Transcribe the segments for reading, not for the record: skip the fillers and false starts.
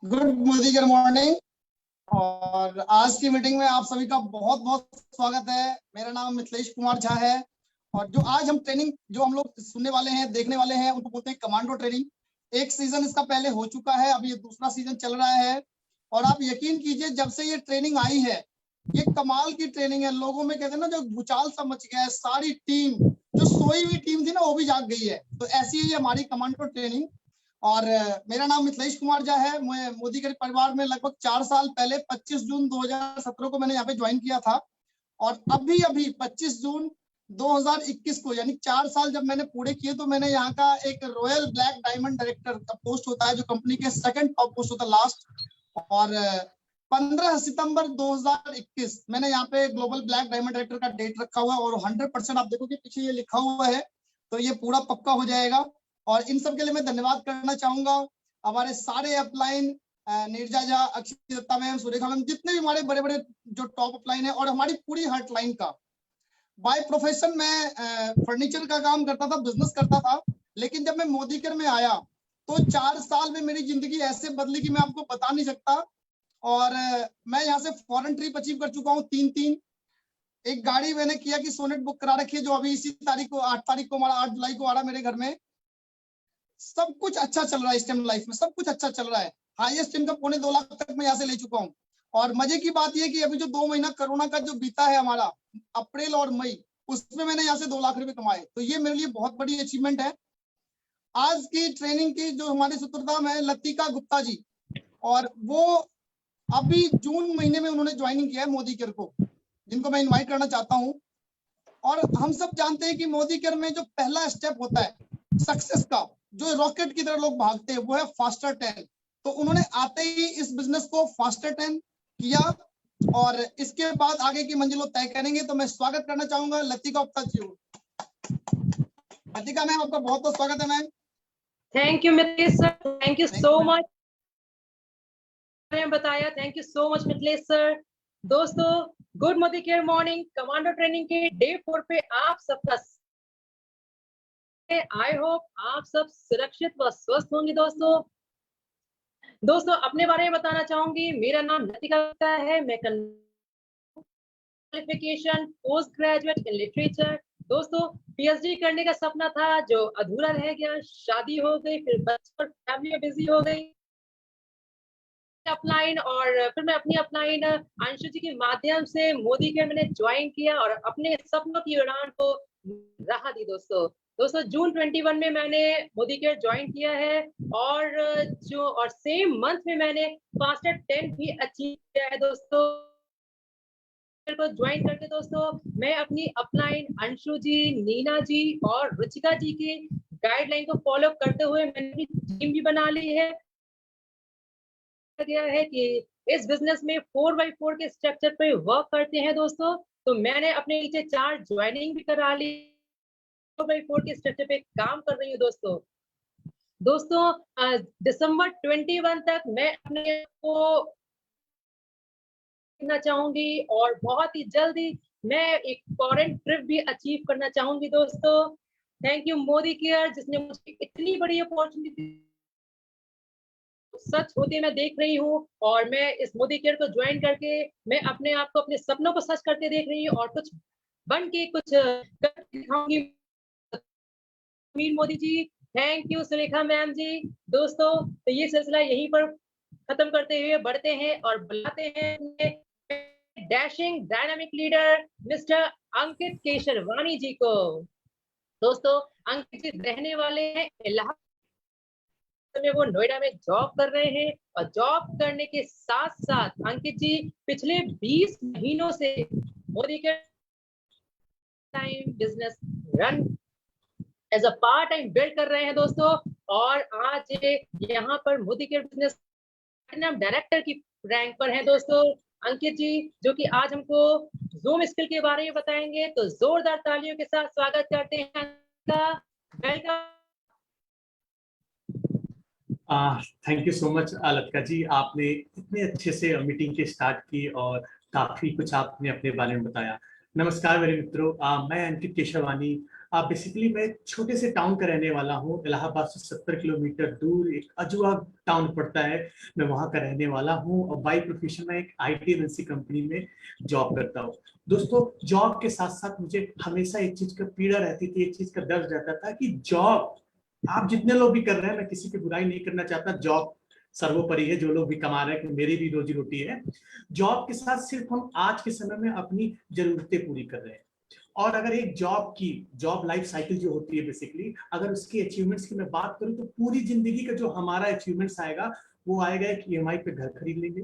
Good मोदीगर morning. और आज की मीटिंग में आप सभी का बहुत बहुत स्वागत है। मेरा नाम मिथिलेश कुमार झा है और जो आज हम ट्रेनिंग जो हम लोग सुनने वाले हैं, देखने वाले हैं, उनको बोलते हैं कमांडो ट्रेनिंग। एक सीजन इसका पहले हो चुका है, अब ये दूसरा सीजन चल रहा है। और आप यकीन कीजिए, जब से ये ट्रेनिंग आई है, ये कमाल की ट्रेनिंग है। लोगों में कहते हैं ना, जो भूचाल सा मच गया है। सारी टीम, जो सोई हुई टीम थी ना, वो भी जाग गई है। तो ऐसी ही हमारी कमांडो ट्रेनिंग। और मेरा नाम मिथिलेश कुमार झा है। मैं मोदी के परिवार में लगभग 4 साल पहले 25 जून 2017 को मैंने यहाँ पे ज्वाइन किया था। और अभी अभी 25 जून 2021 को, यानी 4 साल जब मैंने पूरे किए, तो मैंने यहाँ का एक रॉयल ब्लैक डायमंड डायरेक्टर का पोस्ट होता है, जो कंपनी के सेकंड टॉप पोस्ट होता है लास्ट। और 15 सितंबर 2021 मैंने यहाँ पे ग्लोबल ब्लैक डायमंड डायरेक्टर का डेट रखा हुआ है। और 100% आप देखोगे पीछे ये लिखा हुआ है, तो ये पूरा पक्का हो जाएगा। और इन सब के लिए मैं धन्यवाद करना चाहूंगा हमारे सारे upline, Neerja Jha, Akshay Datta ma'am, Surekha ma'am, जितने भी हमारे बड़े बड़े जो टॉप अपलाइन है, और हमारी पूरी हॉटलाइन का। बाय प्रोफेशन मैं फर्नीचर का काम करता था, बिजनेस करता था। लेकिन जब मैं मोदी केयर में आया, तो 4 साल में मेरी जिंदगी ऐसे बदली कि मैं आपको बता नहीं सकता। और मैं यहाँ से फॉरेन ट्रिप अचीव कर चुका हूँ 3-3। एक गाड़ी मैंने किया कि सोनेट बुक करा रखी है, जो अभी इसी तारीख को 8 तारीख को हमारा 8 जुलाई को आ रहा है मेरे घर में। सब कुछ अच्छा चल रहा है इस टाइम लाइफ में, सब कुछ अच्छा चल रहा है। हाईएस्ट इनकम 2.25 लाख तक मैं यहाँ से ले चुका हूँ। और मजे की बात यह कि अभी जो 2 महीना कोरोना का जो बीता है हमारा, अप्रैल और मई, उसमें मैंने यहाँ से 2 लाख रुपए कमाए। तो ये मेरे लिए बहुत बड़ी अचीवमेंट है। आज की ट्रेनिंग की जो हमारी सूत्रधार है लतिका गुप्ता जी, और वो अभी जून महीने में उन्होंने ज्वाइनिंग किया है मोदी केयर को, जिनको मैं इन्वाइट करना चाहता हूँ। और हम सब जानते हैं कि मोदी केयर में जो पहला स्टेप होता है सक्सेस का, जो रॉकेट की तरह लोग भागते हैं, वो है फास्टर 10। तो उन्होंने आते ही इस बिजनेस को फास्टर 10 किया, और इसके बाद आगे की मंजिलों तय करेंगे। तो मैं स्वागत करना चाहूंगा लतिका गुप्ता जी। लतिका मैम, आपका बहुत बहुत स्वागत है ma'am. Thank you Mithilesh sir, thank you so much. बताया, thank you so much Mithilesh sir. दोस्तों, good Modi care morning commando training के डे 4 पे आप सबका, आई होप आप सब सुरक्षित व स्वस्थ होंगे। दोस्तों अपने बारे में बताना चाहूंगी। मेरा नाम लतिका गुप्ता है। मैं qualification post graduate in literature. दोस्तों, पीएचडी करने का सपना था जो अधूरा रह गया। शादी हो गई, फिर बच्चे और फैमिली में बिजी हो गई। अपलाइन, और फिर मैं अपनी अपलाइन अंशु जी के माध्यम से मोदी केयर मैंने ज्वाइन किया और अपने सपनों की उड़ान को राह दी। दोस्तों जून 21 में मैंने मोदी केयर ज्वाइन किया है, और सेम मंथ में मैंने फास्टर 10 भी अचीव किया है। दोस्तों को ज्वाइन करके दोस्तों मैं अपनी अपलाइन अंशु जी, नीना जी और रुचिका जी की गाइडलाइन को फॉलो करते हुए मैंने अपनी टीम भी बना ली है। गया है कि इस बिजनेस में 4x4 के स्ट्रक्चर पे वर्क करते हैं दोस्तों। तो मैंने अपने नीचे 4 ज्वाइनिंग भी करा ली, 4x4 के स्ट्रक्चर पे काम कर रही हूँ दोस्तों दिसंबर 21 तक मैं अपने को करना चाहूंगी, और बहुत ही जल्दी मैं एक फॉरेन ट्रिप भी अचीव करना चाहूंगी दोस्तों। थैंक यू मोदी केयर, जिसने मुझे इतनी बड़ी अपॉर्चुनिटी सच होते मैं देख रही हूँ। और मैं इस मोदी केयर को ज्वाइन करके मैं अपने आप को, अपने सपनों को सच करते देख रही हूँ और कुछ बन के कुछ कर दिखाऊंगी। Modi ji, thank you Surekha ma'am जी। दोस्तों तो ये सिलसिला यहीं पर खत्म करते हुए बढ़ते हैं और बुलाते हैं डैशिंग डायनामिक लीडर मिस्टर अंकित केशरवानी जी को। दोस्तों अंकित जी रहने वाले हैं इलाहाबाद में, वो नोएडा में जॉब कर रहे हैं, और जॉब करने के साथ साथ अंकित जी पिछले 20 महीनों से मोदी के time business run as a part time build कर रहे हैं दोस्तों। और आज यहाँ पर मोदी के बिजनेस डायरेक्टर की रैंक पर है दोस्तों अंकित जी, जो कि आज हमको जूम स्किल के बारे में बताएंगे। तो जोरदार तालियों के साथ स्वागत करते हैं। Welcome. Thank you so much Latika ji, आपने इतने अच्छे से मीटिंग के स्टार्ट की और काफी कुछ आपने अपने बारे में बताया। नमस्कार मेरे मित्रों, मैं अंकित केशरवानी बेसिकली मैं छोटे से टाउन का रहने वाला हूँ। इलाहाबाद से 70 किलोमीटर दूर एक अजवा टाउन पड़ता है, मैं वहाँ का रहने वाला हूँ। और बाई प्रोफेशन में एक IT एजेंसी कंपनी में जॉब करता हूँ। दोस्तों, जॉब के साथ साथ मुझे हमेशा एक चीज का पीड़ा रहती थी, एक चीज का दर्द रहता था कि जॉब आप जितने लोग भी कर रहे हैं, मैं किसी की बुराई नहीं करना चाहता, जॉब सर्वोपरि है, जो लोग भी कमा रहे हैं, मेरी भी रोजी रोटी है। जॉब के साथ सिर्फ हम आज के समय में अपनी जरूरतें पूरी कर रहे हैं। और अगर एक जॉब लाइफ साइकिल जो होती है बेसिकली, अगर उसकी अचीवमेंट्स की मैं बात करूं, तो पूरी जिंदगी का जो हमारा अचीवमेंट्स आएगा, वो आएगा एक EMI पे घर खरीद लेंगे,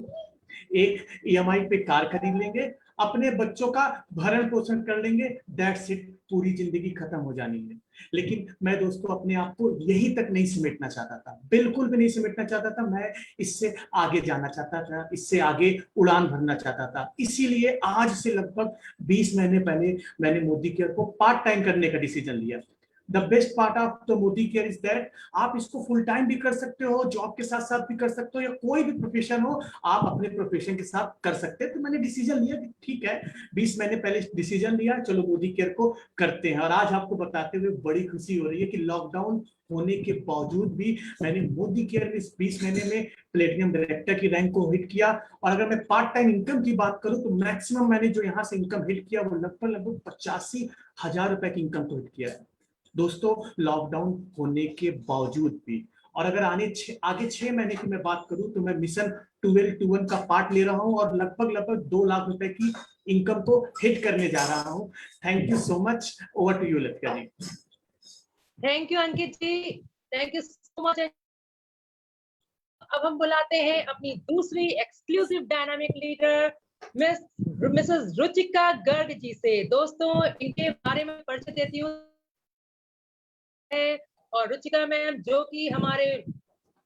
एक EMI पे कार खरीद लेंगे, अपने बच्चों का भरण पोषण कर लेंगे, दैट्स इट, पूरी जिंदगी खत्म हो जानी है। लेकिन मैं दोस्तों अपने आप को यही तक नहीं समेटना चाहता था, बिल्कुल भी नहीं समेटना चाहता था। मैं इससे आगे जाना चाहता था, इससे आगे उड़ान भरना चाहता था। इसीलिए आज से लगभग 20 महीने पहले मैंने मोदी केयर को पार्ट टाइम करने का डिसीजन लिया। The best part of the Modi care is that आप इसको फुल टाइम भी कर सकते हो, जॉब के साथ साथ भी कर सकते हो, या कोई भी प्रोफेशन हो आप अपने प्रोफेशन के साथ कर सकते हैं। तो मैंने डिसीजन लिया कि ठीक है, 20 महीने पहले डिसीजन लिया, चलो मोदी केयर को करते हैं। और आज आपको बताते हुए बड़ी खुशी हो रही है कि लॉकडाउन होने के बावजूद भी मैंने मोदी केयर में इस 20 महीने में प्लेटिनम डायरेक्टर की रैंक को हिट किया। और अगर मैं पार्ट टाइम इनकम की बात करूं, तो मैक्सिमम मैंने जो यहाँ से इनकम हिट किया वो लगभग 85,000 रुपए की इनकम को हिट किया है दोस्तों, लॉकडाउन होने के बावजूद भी। और अगर आगे 6 महीने की मैं बात करूं, तो मैं मिशन 12-1 का पार्ट ले रहा हूं और लगभग 2 लाख रुपए की इनकम को हिट करने जा रहा हूं। Thank you so much. Over to you Latika ji. Thank you Ankit ji, thank you so much. अब हम बुलाते हैं अपनी दूसरी exclusive dynamic leader Mrs Ruchika Garg ji से। दोस्तों, इनके बारे में परिचय देती हूँ। और रुचिका मैम जो कि हमारे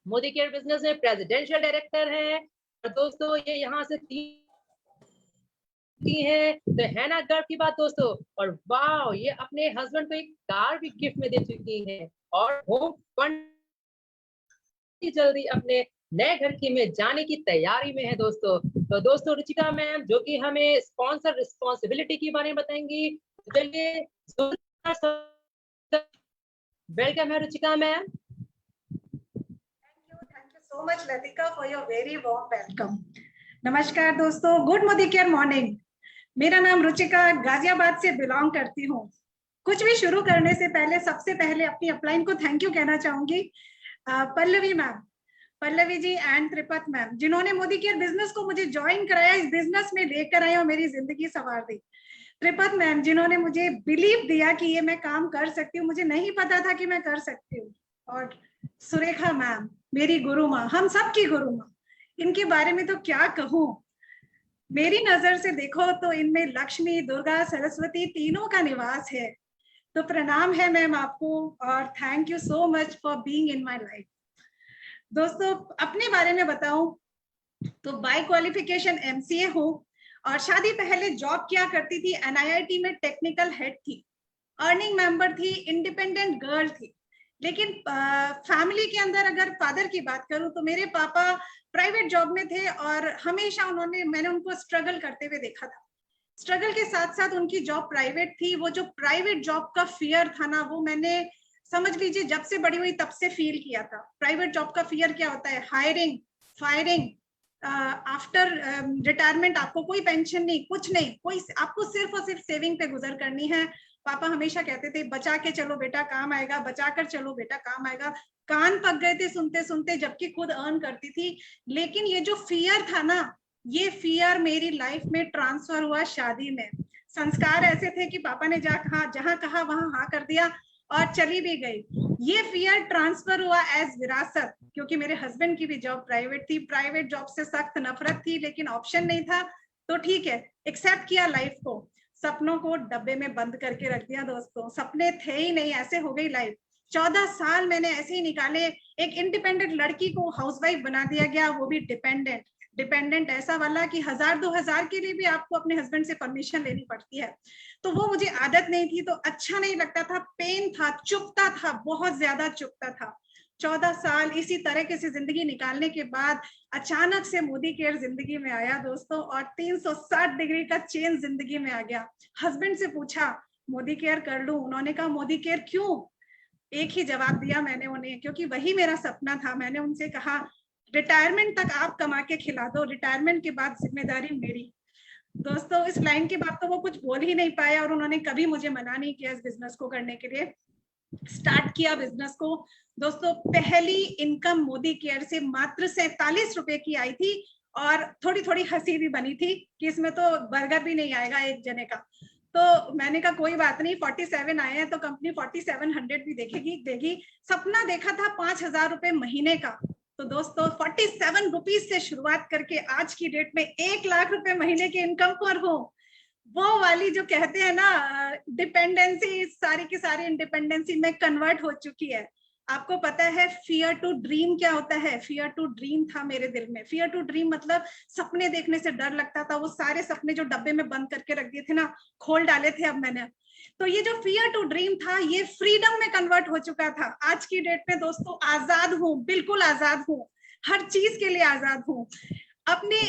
मोदी केयर बिजनेस में प्रेसिडेंशियल डायरेक्टर है। और दोस्तों, ये यहाँ से 3 है। तो है ना गर्व की बात दोस्तों। और वाह, ये अपने हस्बैंड को एक कार भी गिफ्ट में दे चुकी है और होम फंड जल्दी अपने नए घर की में जाने की तैयारी में है दोस्तों। तो दोस्तों, रुचिका मैम जो कि हमें स्पॉन्सर रिस्पॉन्सिबिलिटी के बारे में बताएंगी। चलिए, वेलकम है Ruchika ma'am. Thank you so much Latika for your very warm welcome. नमस्कार दोस्तों, गुड मोदी केयर मॉर्निंग। मेरा नाम रुचिका, गाजियाबाद से बिलोंग करती हूँ। कुछ भी शुरू करने से पहले सबसे पहले अपनी अपलाइन को थैंक यू कहना चाहूंगी। Pallavi ma'am, Pallavi ji and Tripat ma'am, जिन्होंने मोदी केयर बिजनेस को मुझे ज्वाइन कराया, इस बिजनेस में लेकर आए और मेरी जिंदगी संवार दी। त्रिपत मैम, जिन्होंने मुझे बिलीव दिया कि ये मैं काम कर सकती हूँ, मुझे नहीं पता था कि मैं कर सकती हूँ। और सुरेखा मैम, मेरी गुरु माँ, हम सब की गुरु माँ, इनके बारे में तो क्या कहूँ। मेरी नजर से देखो तो इनमें लक्ष्मी, दुर्गा, सरस्वती तीनों का निवास है। तो प्रणाम है मैम आपको और thank you so much for being in my life. दोस्तों, अपने बारे में बताऊं तो बाय क्वालिफिकेशन MCA हूँ और शादी पहले जॉब किया करती थी, NIIT में टेक्निकल हेड थी, अर्निंग मेंबर थी, इंडिपेंडेंट गर्ल थी। लेकिन फैमिली के अंदर अगर फादर की बात करूं तो मेरे पापा प्राइवेट जॉब में थे और हमेशा मैंने उनको स्ट्रगल करते हुए देखा था। स्ट्रगल के साथ साथ उनकी जॉब प्राइवेट थी। वो जो प्राइवेट जॉब का फियर था ना, वो मैंने समझ लीजिए जब से बड़ी हुई तब से फील किया था। प्राइवेट जॉब का फियर क्या होता है, हायरिंग, फायरिंग, आफ्टर रिटायरमेंट आपको कोई पेंशन नहीं, कुछ नहीं, कोई, आपको सिर्फ और सिर्फ सेविंग पे गुजर करनी है। पापा हमेशा कहते थे बचा के चलो बेटा काम आएगा, बचा कर चलो बेटा काम आएगा। कान पक गए थे सुनते सुनते, जबकि खुद अर्न करती थी। लेकिन ये जो फियर था ना, ये फियर मेरी लाइफ में ट्रांसफर हुआ शादी में। संस्कार ऐसे थे कि पापा ने जहां कहा वहां हाँ कर दिया और चली भी गई। ये फियर ट्रांसफर हुआ एज विरासत, क्योंकि मेरे हस्बैंड की भी जॉब प्राइवेट थी। प्राइवेट जॉब से सख्त नफरत थी, लेकिन ऑप्शन नहीं था, तो ठीक है, एक्सेप्ट किया लाइफ को। सपनों को डब्बे में बंद करके रख दिया दोस्तों, सपने थे ही नहीं, ऐसे हो गई लाइफ। 14 साल मैंने ऐसे ही निकाले। एक इंडिपेंडेंट लड़की को हाउसवाइफ बना दिया गया, वो भी डिपेंडेंट ऐसा वाला कि 1000-2000 के लिए भी आपको अपने हस्बैंड से परमिशन लेनी पड़ती है। तो वो मुझे आदत नहीं थी, तो अच्छा नहीं लगता था, पेन था, चुभता था, बहुत ज्यादा चुभता था। 14 साल इसी तरीके से जिंदगी निकालने के बाद अचानक से मोदी केयर जिंदगी में आया दोस्तों, और 360 डिग्री का चेंज जिंदगी में आ गया। हस्बैंड से पूछा मोदी केयर कर लूं। उन्होंने कहा मोदी केयर क्यों? एक ही जवाब दिया मैंने उन्हें, क्योंकि वही मेरा सपना था। मैंने उनसे कहा रिटायरमेंट तक आप कमा के खिला दो, रिटायरमेंट के बाद जिम्मेदारी मेरी। दोस्तों इस लाइन के बाद तो वो कुछ बोल ही नहीं पाए और उन्होंने कभी मुझे मना नहीं किया इस बिजनेस को करने के लिए। स्टार्ट किया बिजनेस को। दोस्तों पहली इनकम मोदी केयर से मात्र 47 रुपए की आई थी और थोड़ी थोड़ी हंसी भी बनी थी कि इसमें तो बर्गर भी नहीं आएगा एक जने का। तो मैंने कहा कोई बात नहीं, 47 आए हैं तो कंपनी 4700 भी देगी। सपना देखा था 5000 रुपए महीने का। तो दोस्तों 47 रुपीज से शुरुआत करके आज की डेट में 1 लाख रुपए महीने की इनकम पर हो। वो वाली जो कहते हैं ना डिपेंडेंसी, सारी की सारी इंडिपेंडेंसी में कन्वर्ट हो चुकी है। आपको पता है फियर टू ड्रीम क्या होता है? फियर टू ड्रीम था मेरे दिल में। फियर टू ड्रीम मतलब सपने देखने से डर लगता था। वो सारे सपने जो डब्बे में बंद करके रख दिए थे ना, खोल डाले थे अब मैंने। तो ये जो फियर टू ड्रीम था ये फ्रीडम में कन्वर्ट हो चुका था। आज की डेट में दोस्तों आजाद हूँ, बिल्कुल आजाद हूँ, हर चीज के लिए आजाद हूँ। अपनी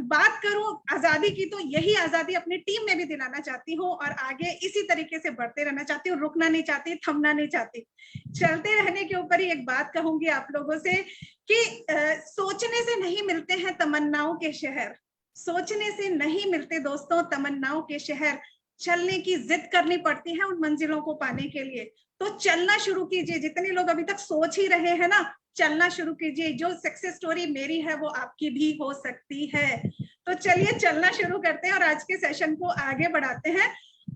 बात करूं आजादी की तो यही आजादी अपनी टीम में भी दिलाना चाहती हूँ और आगे इसी तरीके से बढ़ते रहना चाहती हूँ। रुकना नहीं चाहती, थमना नहीं चाहती। चलते रहने के ऊपर ही एक बात कहूंगी आप लोगों से कि सोचने से नहीं मिलते हैं तमन्नाओं के शहर, सोचने से नहीं मिलते दोस्तों तमन्नाओं के शहर। चलने की जिद करनी पड़ती है उन मंजिलों को पाने के लिए। तो चलना शुरू कीजिए। जितने लोग अभी तक सोच ही रहे हैं ना, चलना शुरू कीजिए। जो सक्सेस स्टोरी मेरी है वो आपकी भी हो सकती है। तो चलिए चलना शुरू करते हैं और आज के सेशन को आगे बढ़ाते हैं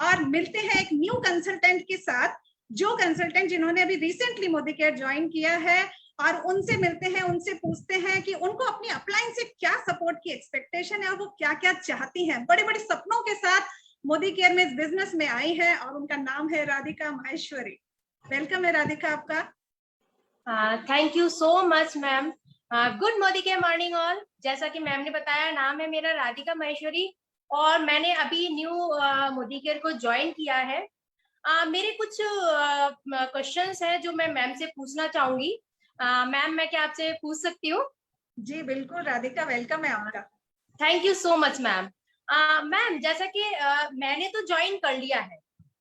और मिलते हैं एक न्यू कंसल्टेंट के साथ, जो कंसल्टेंट जिन्होंने अभी रिसेंटली मोदी केयर ज्वाइन किया है। और उनसे मिलते हैं, उनसे पूछते हैं कि उनको अपनी अपलाइन से क्या सपोर्ट की एक्सपेक्टेशन है और वो क्या क्या चाहती हैं। बड़े बड़े सपनों के साथ मोदी केयर में इस बिजनेस में आई है और उनका नाम है राधिका माहेश्वरी। वेलकम है राधिका आपका। Thank you so much ma'am. Good Modi care morning all. जैसा कि मैम ने बताया, नाम है मेरा राधिका माहेश्वरी और मैंने अभी न्यू मोदी केयर को ज्वाइन किया है। मेरे कुछ क्वेश्चंस हैं जो मैं मैम से पूछना चाहूंगी। मैम मैं क्या आपसे पूछ सकती हूँ? जी बिल्कुल राधिका, वेलकम है आपका। Thank you so much ma'am. Ma'am जैसा कि मैंने तो ज्वाइन कर लिया है,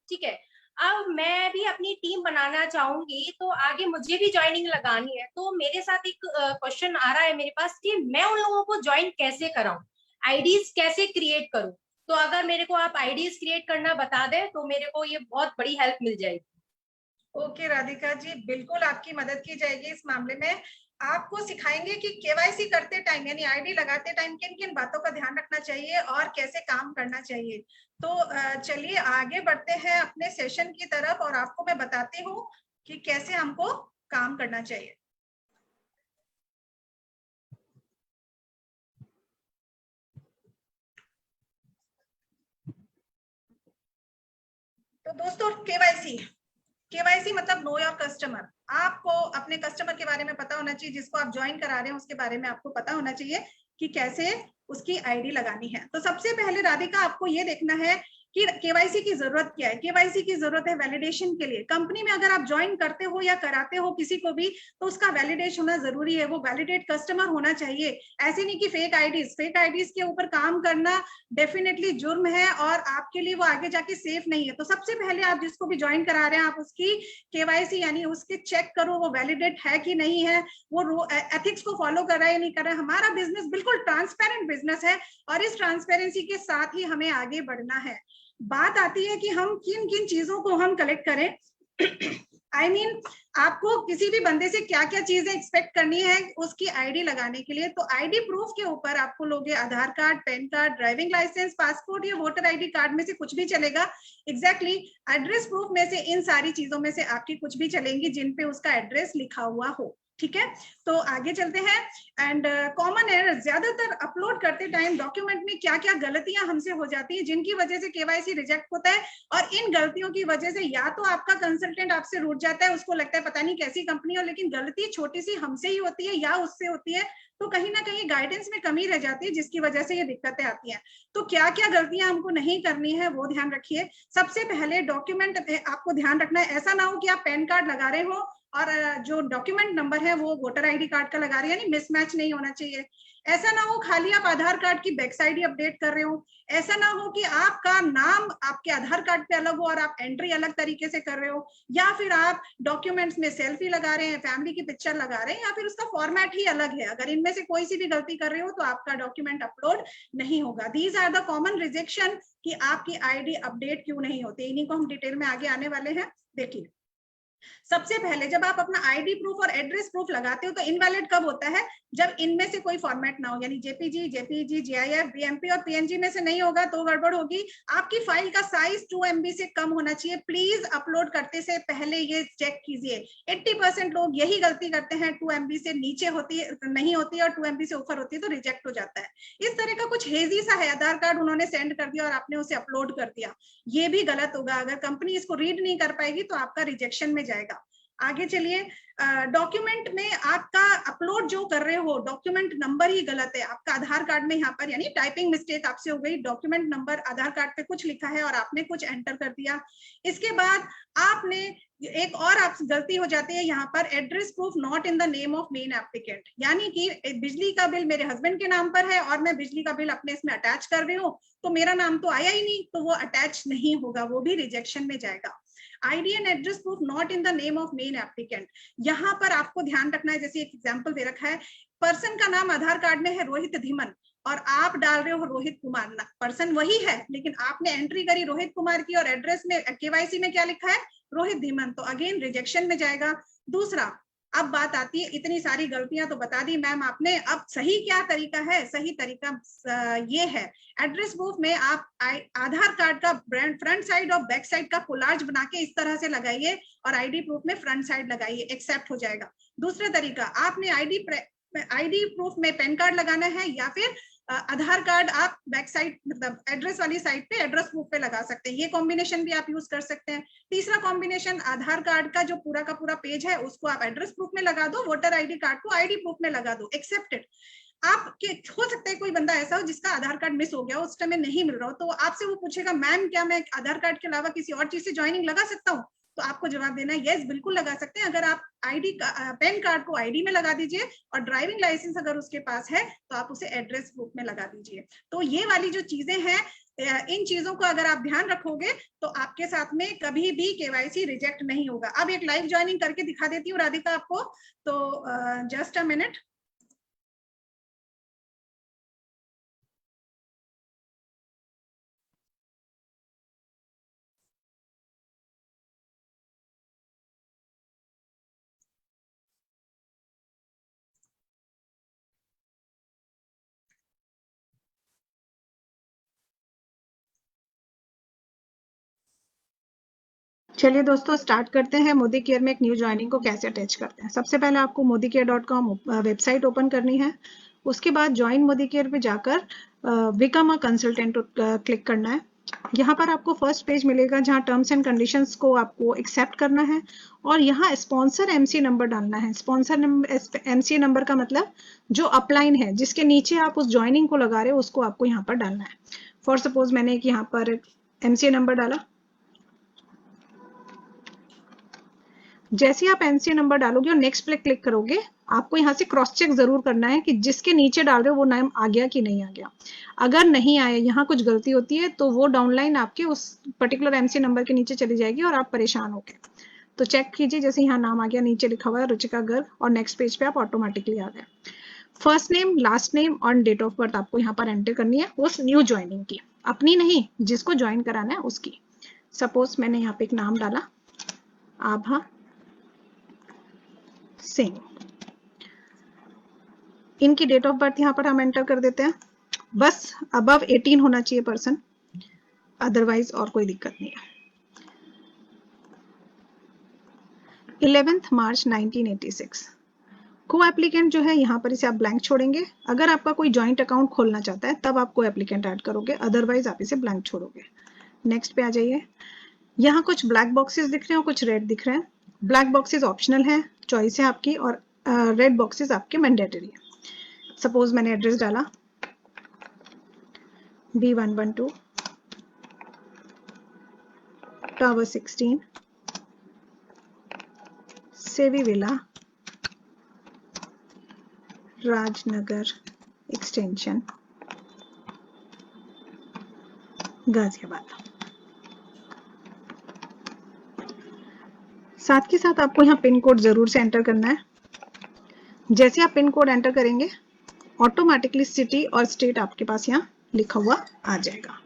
ठीक है, अब मैं भी अपनी टीम बनाना चाहूंगी तो आगे मुझे भी ज्वाइनिंग लगानी है। तो मेरे साथ एक क्वेश्चन आ रहा है मेरे पास कि मैं उन लोगों को ज्वाइन कैसे कराऊं, आईडीज कैसे क्रिएट करूं। तो अगर मेरे को आप आईडीज क्रिएट करना बता दें तो मेरे को ये बहुत बड़ी हेल्प मिल जाएगी। ओके राधिका जी, बिल्कुल आपकी मदद की जाएगी इस मामले में। आपको सिखाएंगे कि केवाईसी करते टाइम यानी आईडी लगाते टाइम किन किन बातों का ध्यान रखना चाहिए और कैसे काम करना चाहिए। तो चलिए आगे बढ़ते हैं अपने सेशन की तरफ और आपको मैं बताती हूँ कि कैसे हमको काम करना चाहिए। तो दोस्तों केवाईसी मतलब नो योर कस्टमर। आपको अपने कस्टमर के बारे में पता होना चाहिए, जिसको आप ज्वाइन करा रहे हैं उसके बारे में आपको पता होना चाहिए कि कैसे उसकी आईडी लगानी है। तो सबसे पहले राधिका आपको ये देखना है कि केवाईसी की जरूरत क्या है। केवाईसी की जरूरत है वैलिडेशन के लिए। कंपनी में अगर आप ज्वाइन करते हो या कराते हो किसी को भी तो उसका वैलिडेशन होना जरूरी है। वो वैलिडेट कस्टमर होना चाहिए। ऐसे नहीं कि फेक आईडीज के ऊपर काम करना डेफिनेटली जुर्म है और आपके लिए वो आगे जाके सेफ नहीं है। तो सबसे पहले आप जिसको भी ज्वाइन करा रहे हैं आप उसकी केवाईसी यानी उसके चेक करो वो वैलिडेट है कि नहीं है, वो एथिक्स को फॉलो कर रहा है नहीं कर रहा है। हमारा बिजनेस बिल्कुल ट्रांसपेरेंट बिजनेस है और इस ट्रांसपेरेंसी के साथ ही हमें आगे बढ़ना है। बात आती है कि हम किन किन चीजों को हम कलेक्ट करें। I mean, आपको किसी भी बंदे से क्या क्या चीजें एक्सपेक्ट करनी है उसकी आईडी लगाने के लिए। तो आईडी प्रूफ के ऊपर आपको लोगे Aadhaar card, PAN card, driving licence, passport या वोटर आईडी कार्ड में से कुछ भी चलेगा। एग्जैक्टली एड्रेस प्रूफ में से इन सारी चीजों में से आपकी कुछ भी चलेंगी जिन पे उसका एड्रेस लिखा हुआ हो। ठीक है, तो आगे चलते हैं। एंड कॉमन एरर, ज्यादातर अपलोड करते टाइम डॉक्यूमेंट में क्या क्या गलतियां हमसे हो जाती है जिनकी वजह से केवाईसी रिजेक्ट होता है। और इन गलतियों की वजह से या तो आपका कंसल्टेंट आपसे रूठ जाता है, उसको लगता है पता नहीं कैसी कंपनी हो, लेकिन गलती छोटी सी हमसे ही होती है या उससे होती है। तो कहीं ना कहीं गाइडेंस में कमी रह जाती है जिसकी वजह से ये दिक्कतें आती हैं। तो क्या क्या गलतियां हमको नहीं करनी है वो ध्यान रखिए। सबसे पहले डॉक्यूमेंट आपको ध्यान रखना है, ऐसा ना हो कि आप पैन कार्ड लगा रहे हो और जो डॉक्यूमेंट नंबर है वो वोटर आईडी कार्ड का लगा रहे हैं, यानी मिसमैच नहीं होना चाहिए। ऐसा ना हो खाली आप आधार कार्ड की बैक साइड ही अपडेट कर रहे हो, ऐसा ना हो कि आपका नाम आपके आधार कार्ड पे अलग हो और आप एंट्री अलग तरीके से कर रहे हो, या फिर आप डॉक्यूमेंट्स में सेल्फी लगा रहे हैं, फैमिली की पिक्चर लगा रहे हैं, या फिर उसका फॉर्मेट ही अलग है। अगर इनमें से कोई सी भी गलती कर रहे हो तो आपका डॉक्यूमेंट अपलोड नहीं होगा। These are the common rejection कि आपकी आईडी अपडेट क्यों नहीं होती, इन्हीं को हम डिटेल में आगे आने वाले हैं। देखिए, सबसे पहले जब आप अपना आईडी प्रूफ और एड्रेस प्रूफ लगाते हो तो इनवैलिड कब होता है, जब इनमें से कोई फॉर्मेट ना हो, यानी जेपीजी, जेपीजी, जीआईएफ, बीएमपी और पीएनजी में से नहीं होगा तो गड़बड़ होगी। आपकी फाइल का साइज 2 MB से कम होना चाहिए। प्लीज अपलोड करते से पहले ये चेक कीजिए। 80% लोग यही गलती करते हैं, 2 MB से नीचे होती नहीं होती और 2 MB से ऊपर होती है तो रिजेक्ट हो जाता है। इस तरह का कुछ हेजी सा है, आधार कार्ड उन्होंने सेंड कर दिया और आपने उसे अपलोड कर दिया, ये भी गलत होगा। अगर कंपनी इसको रीड नहीं कर पाएगी तो आपका रिजेक्शन में जाएगा। आगे चलिए, डॉक्यूमेंट में आपका अपलोड जो कर रहे हो डॉक्यूमेंट नंबर ही गलत है आपका आधार कार्ड में, यहाँ पर यानी टाइपिंग मिस्टेक आपसे हो गई, डॉक्यूमेंट नंबर आधार कार्ड पे कुछ लिखा है और आपने कुछ एंटर कर दिया। इसके बाद आपने एक और आप गलती हो जाती है यहाँ पर, address proof not in the name of main applicant, यानी कि बिजली का बिल मेरे हस्बैंड के नाम पर है और मैं बिजली का बिल अपने इसमें अटैच कर रही हूँ, तो मेरा नाम तो आया ही नहीं, तो वो अटैच नहीं होगा, वो भी रिजेक्शन में जाएगा। ID and address proof not in the name of main applicant, यहाँ पर आपको ध्यान रखना है, जैसे एक एग्जांपल दे रखा है, पर्सन का नाम आधार कार्ड में है रोहित धीमन और आप डाल रहे हो रोहित कुमार, पर्सन वही है लेकिन आपने एंट्री करी रोहित कुमार की और एड्रेस में केवाईसी में क्या लिखा है रोहित धीमन, तो अगेन रिजेक्शन में जाएगा। दूसरा, अब बात आती है, इतनी सारी गलतियां तो बता दी मैम आपने, अब सही क्या तरीका है, सही तरीका ये है, एड्रेस प्रूफ में आप आधार कार्ड का फ्रंट साइड और बैक साइड का कोलाज बना के इस तरह से लगाइए और आईडी प्रूफ में फ्रंट साइड लगाइए, एक्सेप्ट हो जाएगा। दूसरा तरीका, आपने आईडी प्रूफ में पैन कार्ड लगाना है या फिर आधार कार्ड आप बैक साइड मतलब एड्रेस वाली साइड पे एड्रेस प्रूफ पे लगा सकते हैं, ये कॉम्बिनेशन भी आप यूज कर सकते हैं। तीसरा कॉम्बिनेशन, आधार कार्ड का जो पूरा का पूरा पेज है उसको आप एड्रेस प्रूफ में लगा दो, वोटर आईडी कार्ड को आईडी प्रूफ में लगा दो, एक्सेप्टेड। आपके हो सकता है कोई बंदा ऐसा हो जिसका आधार कार्ड मिस हो गया, उस टाइम में नहीं मिल रहा हो, तो आपसे वो पूछेगा मैम क्या मैं आधार कार्ड के अलावा किसी और चीज से ज्वाइनिंग लगा सकता हूँ, तो आपको जवाब देना है यस बिल्कुल लगा सकते हैं। अगर आप आईडी पैन कार्ड को आईडी में लगा दीजिए और ड्राइविंग लाइसेंस अगर उसके पास है तो आप उसे एड्रेस प्रूफ में लगा दीजिए। तो ये वाली जो चीजें हैं, इन चीजों को अगर आप ध्यान रखोगे तो आपके साथ में कभी भी केवाईसी रिजेक्ट नहीं होगा। अब एक लाइव ज्वाइनिंग करके दिखा देती हूँ राधिका आपको, तो जस्ट अ मिनट। चलिए दोस्तों स्टार्ट करते हैं। मोदी केयर में एक न्यू ज्वाइनिंग को कैसे अटैच करते हैं। सबसे पहले आपको modicare.com वेबसाइट ओपन करनी है, उसके बाद ज्वाइन मोदी केयर पे जाकर बिकम अ कंसल्टेंट क्लिक करना है। यहाँ पर आपको फर्स्ट पेज मिलेगा जहाँ टर्म्स एंड कंडीशंस को आपको एक्सेप्ट करना है और यहाँ स्पॉन्सर एमसी नंबर डालना है। स्पॉन्सर एमसी नंबर का मतलब जो अपलाइन है जिसके नीचे आप उस ज्वाइनिंग को लगा रहे हो उसको आपको यहाँ पर डालना है। फॉर सपोज मैंने एक यहाँ पर एमसी नंबर डाला, जैसे आप एमसी नंबर डालोगे और नेक्स्ट पे क्लिक करोगे आपको यहाँ से क्रॉस चेक जरूर करना है कि जिसके नीचे डाल रहे हो वो नाम आ गया कि नहीं आ गया। अगर नहीं आया, यहाँ कुछ गलती होती है तो वो डाउनलाइन आपके उस पर्टिकुलर एमसी नंबर के नीचे चली जाएगी और आप परेशान होगे। तो चेक कीजिए, जैसे यहाँ नाम आ गया, नीचे लिखा हुआ है रुचिका गर्ग और नेक्स्ट पेज पे आप ऑटोमेटिकली आ गए। फर्स्ट नेम, लास्ट नेम और डेट ऑफ बर्थ आपको यहाँ पर एंटर करनी है उस न्यू ज्वाइनिंग की, अपनी नहीं, जिसको ज्वाइन कराना है उसकी। सपोज मैंने यहाँ पे एक नाम डाला आभा सिंह, इनकी डेट ऑफ बर्थ यहाँ पर हम एंटर कर देते हैं। बस अबव 18 होना चाहिए पर्सन, अदरवाइज और कोई दिक्कत नहीं है। 11 मार्च 1986। को एप्लीकेंट जो है यहाँ पर इसे आप ब्लैंक छोड़ेंगे। अगर आपका कोई जॉइंट अकाउंट खोलना चाहता है तब आप को एप्लीकेंट ऐड करोगे, अदरवाइज आप इसे ब्लैंक छोड़ोगे। नेक्स्ट पे आ जाइए। यहाँ कुछ ब्लैक बॉक्सेस दिख रहे हैं और कुछ रेड दिख रहे हैं। ब्लैक बॉक्सेस ऑप्शनल है, चॉइस है आपकी, और रेड बॉक्सेस आपके मैंडेटरी है। सपोज मैंने एड्रेस डाला B112 टावर 16 सेवी विला, राजनगर एक्सटेंशन, गाजियाबाद। साथ के साथ आपको यहाँ पिन कोड जरूर से एंटर करना है। जैसे आप पिन कोड एंटर करेंगे ऑटोमेटिकली सिटी और स्टेट आपके पास यहाँ लिखा हुआ आ जाएगा।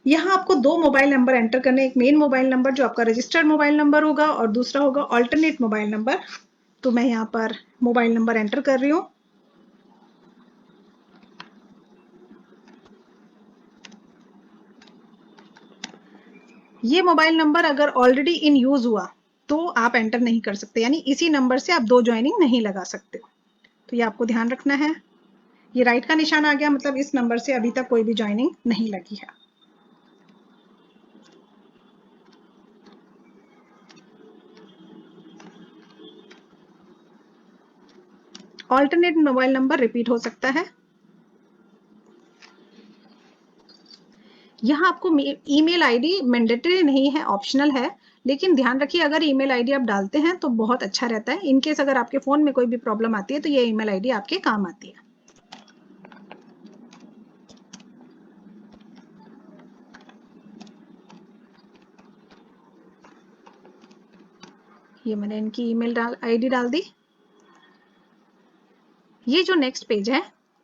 यहाँ आपको 2 मोबाइल नंबर एंटर करने, एक मेन मोबाइल नंबर जो आपका रजिस्टर्ड मोबाइल नंबर होगा और दूसरा होगा ऑल्टरनेट मोबाइल नंबर। तो मैं यहाँ पर मोबाइल नंबर एंटर कर रही हूँ। ये मोबाइल नंबर अगर ऑलरेडी इन यूज हुआ तो आप एंटर नहीं कर सकते, यानी इसी नंबर से आप 2 ज्वाइनिंग नहीं लगा सकते। तो ये आपको ध्यान रखना है। ये राइट का निशान आ गया, मतलब इस नंबर से अभी तक कोई भी ज्वाइनिंग नहीं लगी है। ऑल्टरनेट मोबाइल नंबर रिपीट हो सकता है। यहाँ आपको ईमेल आईडी मैंडेटरी नहीं है, ऑप्शनल है, लेकिन ध्यान रखिए अगर ईमेल आईडी आप डालते हैं तो बहुत अच्छा रहता है। इनकेस अगर आपके फोन में कोई भी प्रॉब्लम आती है तो ये ईमेल आईडी आपके काम आती है। ये मैंने इनकी ईमेल आईडी डाल दी। ये जो नेक्स्ट पेज है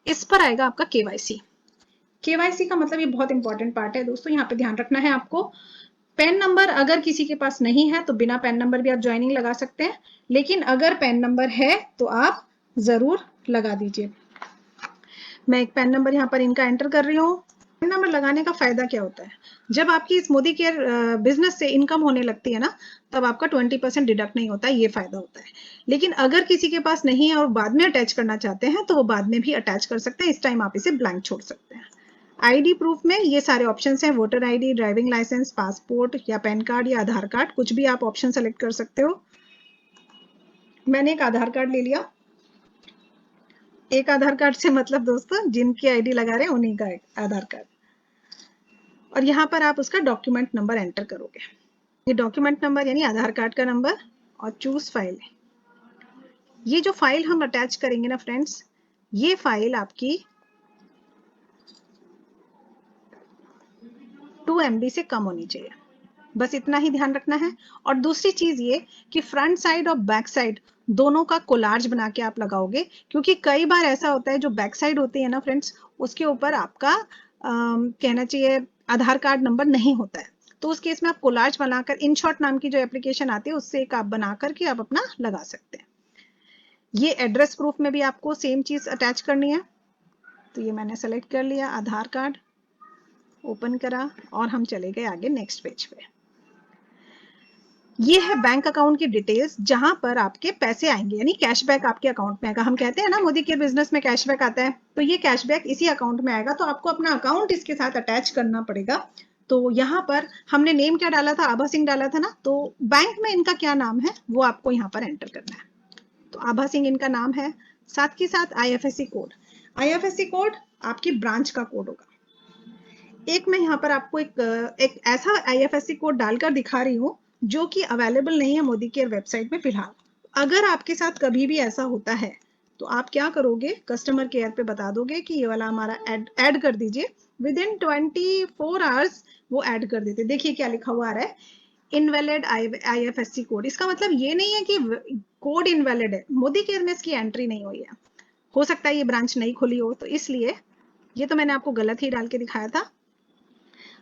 इस पर आएगा आपका केवाईसी। केवाईसी का मतलब ये बहुत इंपॉर्टेंट पार्ट है दोस्तों, यहाँ पे ध्यान रखना है आपको। पैन नंबर अगर किसी के पास नहीं है तो बिना पैन नंबर भी आप ज्वाइनिंग लगा सकते हैं, लेकिन अगर पैन नंबर है तो आप जरूर लगा दीजिए। मैं एक पैन नंबर यहाँ पर इनका एंटर कर रही हूँ। पैन नंबर लगाने का फायदा क्या होता है, जब आपकी इस मोदी केयर बिजनेस से इनकम होने लगती है ना, तब आपका 20% डिडक्ट नहीं होता है, ये फायदा होता है। लेकिन अगर किसी के पास नहीं है और बाद में अटैच करना चाहते हैं तो वो बाद में भी अटैच कर सकते हैं, इस टाइम आप इसे ब्लैंक छोड़ सकते हैं। आईडी प्रूफ में ये सारे ऑप्शंस हैं, voter ID, driving licence, passport या पैन कार्ड या आधार कार्ड, कुछ भी आप ऑप्शन सेलेक्ट कर सकते हो। मैंने एक आधार कार्ड ले लिया। एक आधार कार्ड से मतलब दोस्तों जिनकी आईडी लगा रहे हैं उन्हीं का आधार कार्ड। और यहाँ पर आप उसका डॉक्यूमेंट नंबर एंटर करोगे। ये डॉक्यूमेंट नंबर यानी आधार कार्ड का नंबर, और चूज फाइल। ये जो फाइल हम अटैच करेंगे ना फ्रेंड्स, ये फाइल आपकी 2 MB से कम होनी चाहिए, बस इतना ही ध्यान रखना है। और दूसरी चीज ये कि फ्रंट साइड और बैक साइड दोनों का कोलाज बना के आप लगाओगे, क्योंकि कई बार ऐसा होता है जो बैक साइड होती है ना फ्रेंड्स, उसके ऊपर आपका कहना चाहिए आधार कार्ड नंबर नहीं होता है। तो उस केस में आप कोलाज बनाकर, इनशॉट नाम की जो एप्लीकेशन आती है उससे एक आप बना करके आप अपना लगा सकते हैं। ये एड्रेस प्रूफ में भी आपको सेम चीज अटैच करनी है। तो ये मैंने सेलेक्ट कर लिया, आधार कार्ड ओपन करा और हम चले गए आगे नेक्स्ट पेज पे। ये है बैंक अकाउंट की डिटेल्स, जहां पर आपके पैसे आएंगे, यानी कैशबैक आपके अकाउंट में आएगा। हम कहते हैं ना मोदी केयर बिजनेस में कैशबैक आता है, तो ये कैशबैक इसी अकाउंट में आएगा। तो आपको अपना अकाउंट इसके साथ अटैच करना पड़ेगा। तो यहाँ पर हमने नेम क्या डाला था, आभा सिंह डाला था ना, तो बैंक में इनका क्या नाम है वो आपको यहाँ पर एंटर करना है। तो आभा सिंह इनका नाम है। साथ के साथ IFSC कोड। IFSC कोड आपकी ब्रांच का कोड होगा। एक मैं यहाँ पर आपको एक ऐसा IFSC कोड डालकर दिखा रही हूँ जो कि अवेलेबल नहीं है मोदी केयर वेबसाइट में फिलहाल। अगर आपके साथ कभी भी ऐसा होता है तो आप क्या करोगे, कस्टमर केयर पे बता दोगे कि ये वाला हमारा ऐड कर दीजिए। विद इन 24 आवर्स वो ऐड कर देते। देखिए क्या लिखा हुआ आ रहा है, इनवैलिड IFSC कोड। इसका मतलब ये नहीं है कि कोड इनवैलिड है, मोदी केयर में इसकी एंट्री नहीं हुई है। हो सकता है ये ब्रांच नहीं खुली हो, तो इसलिए ये तो मैंने आपको गलत ही डाल के दिखाया था।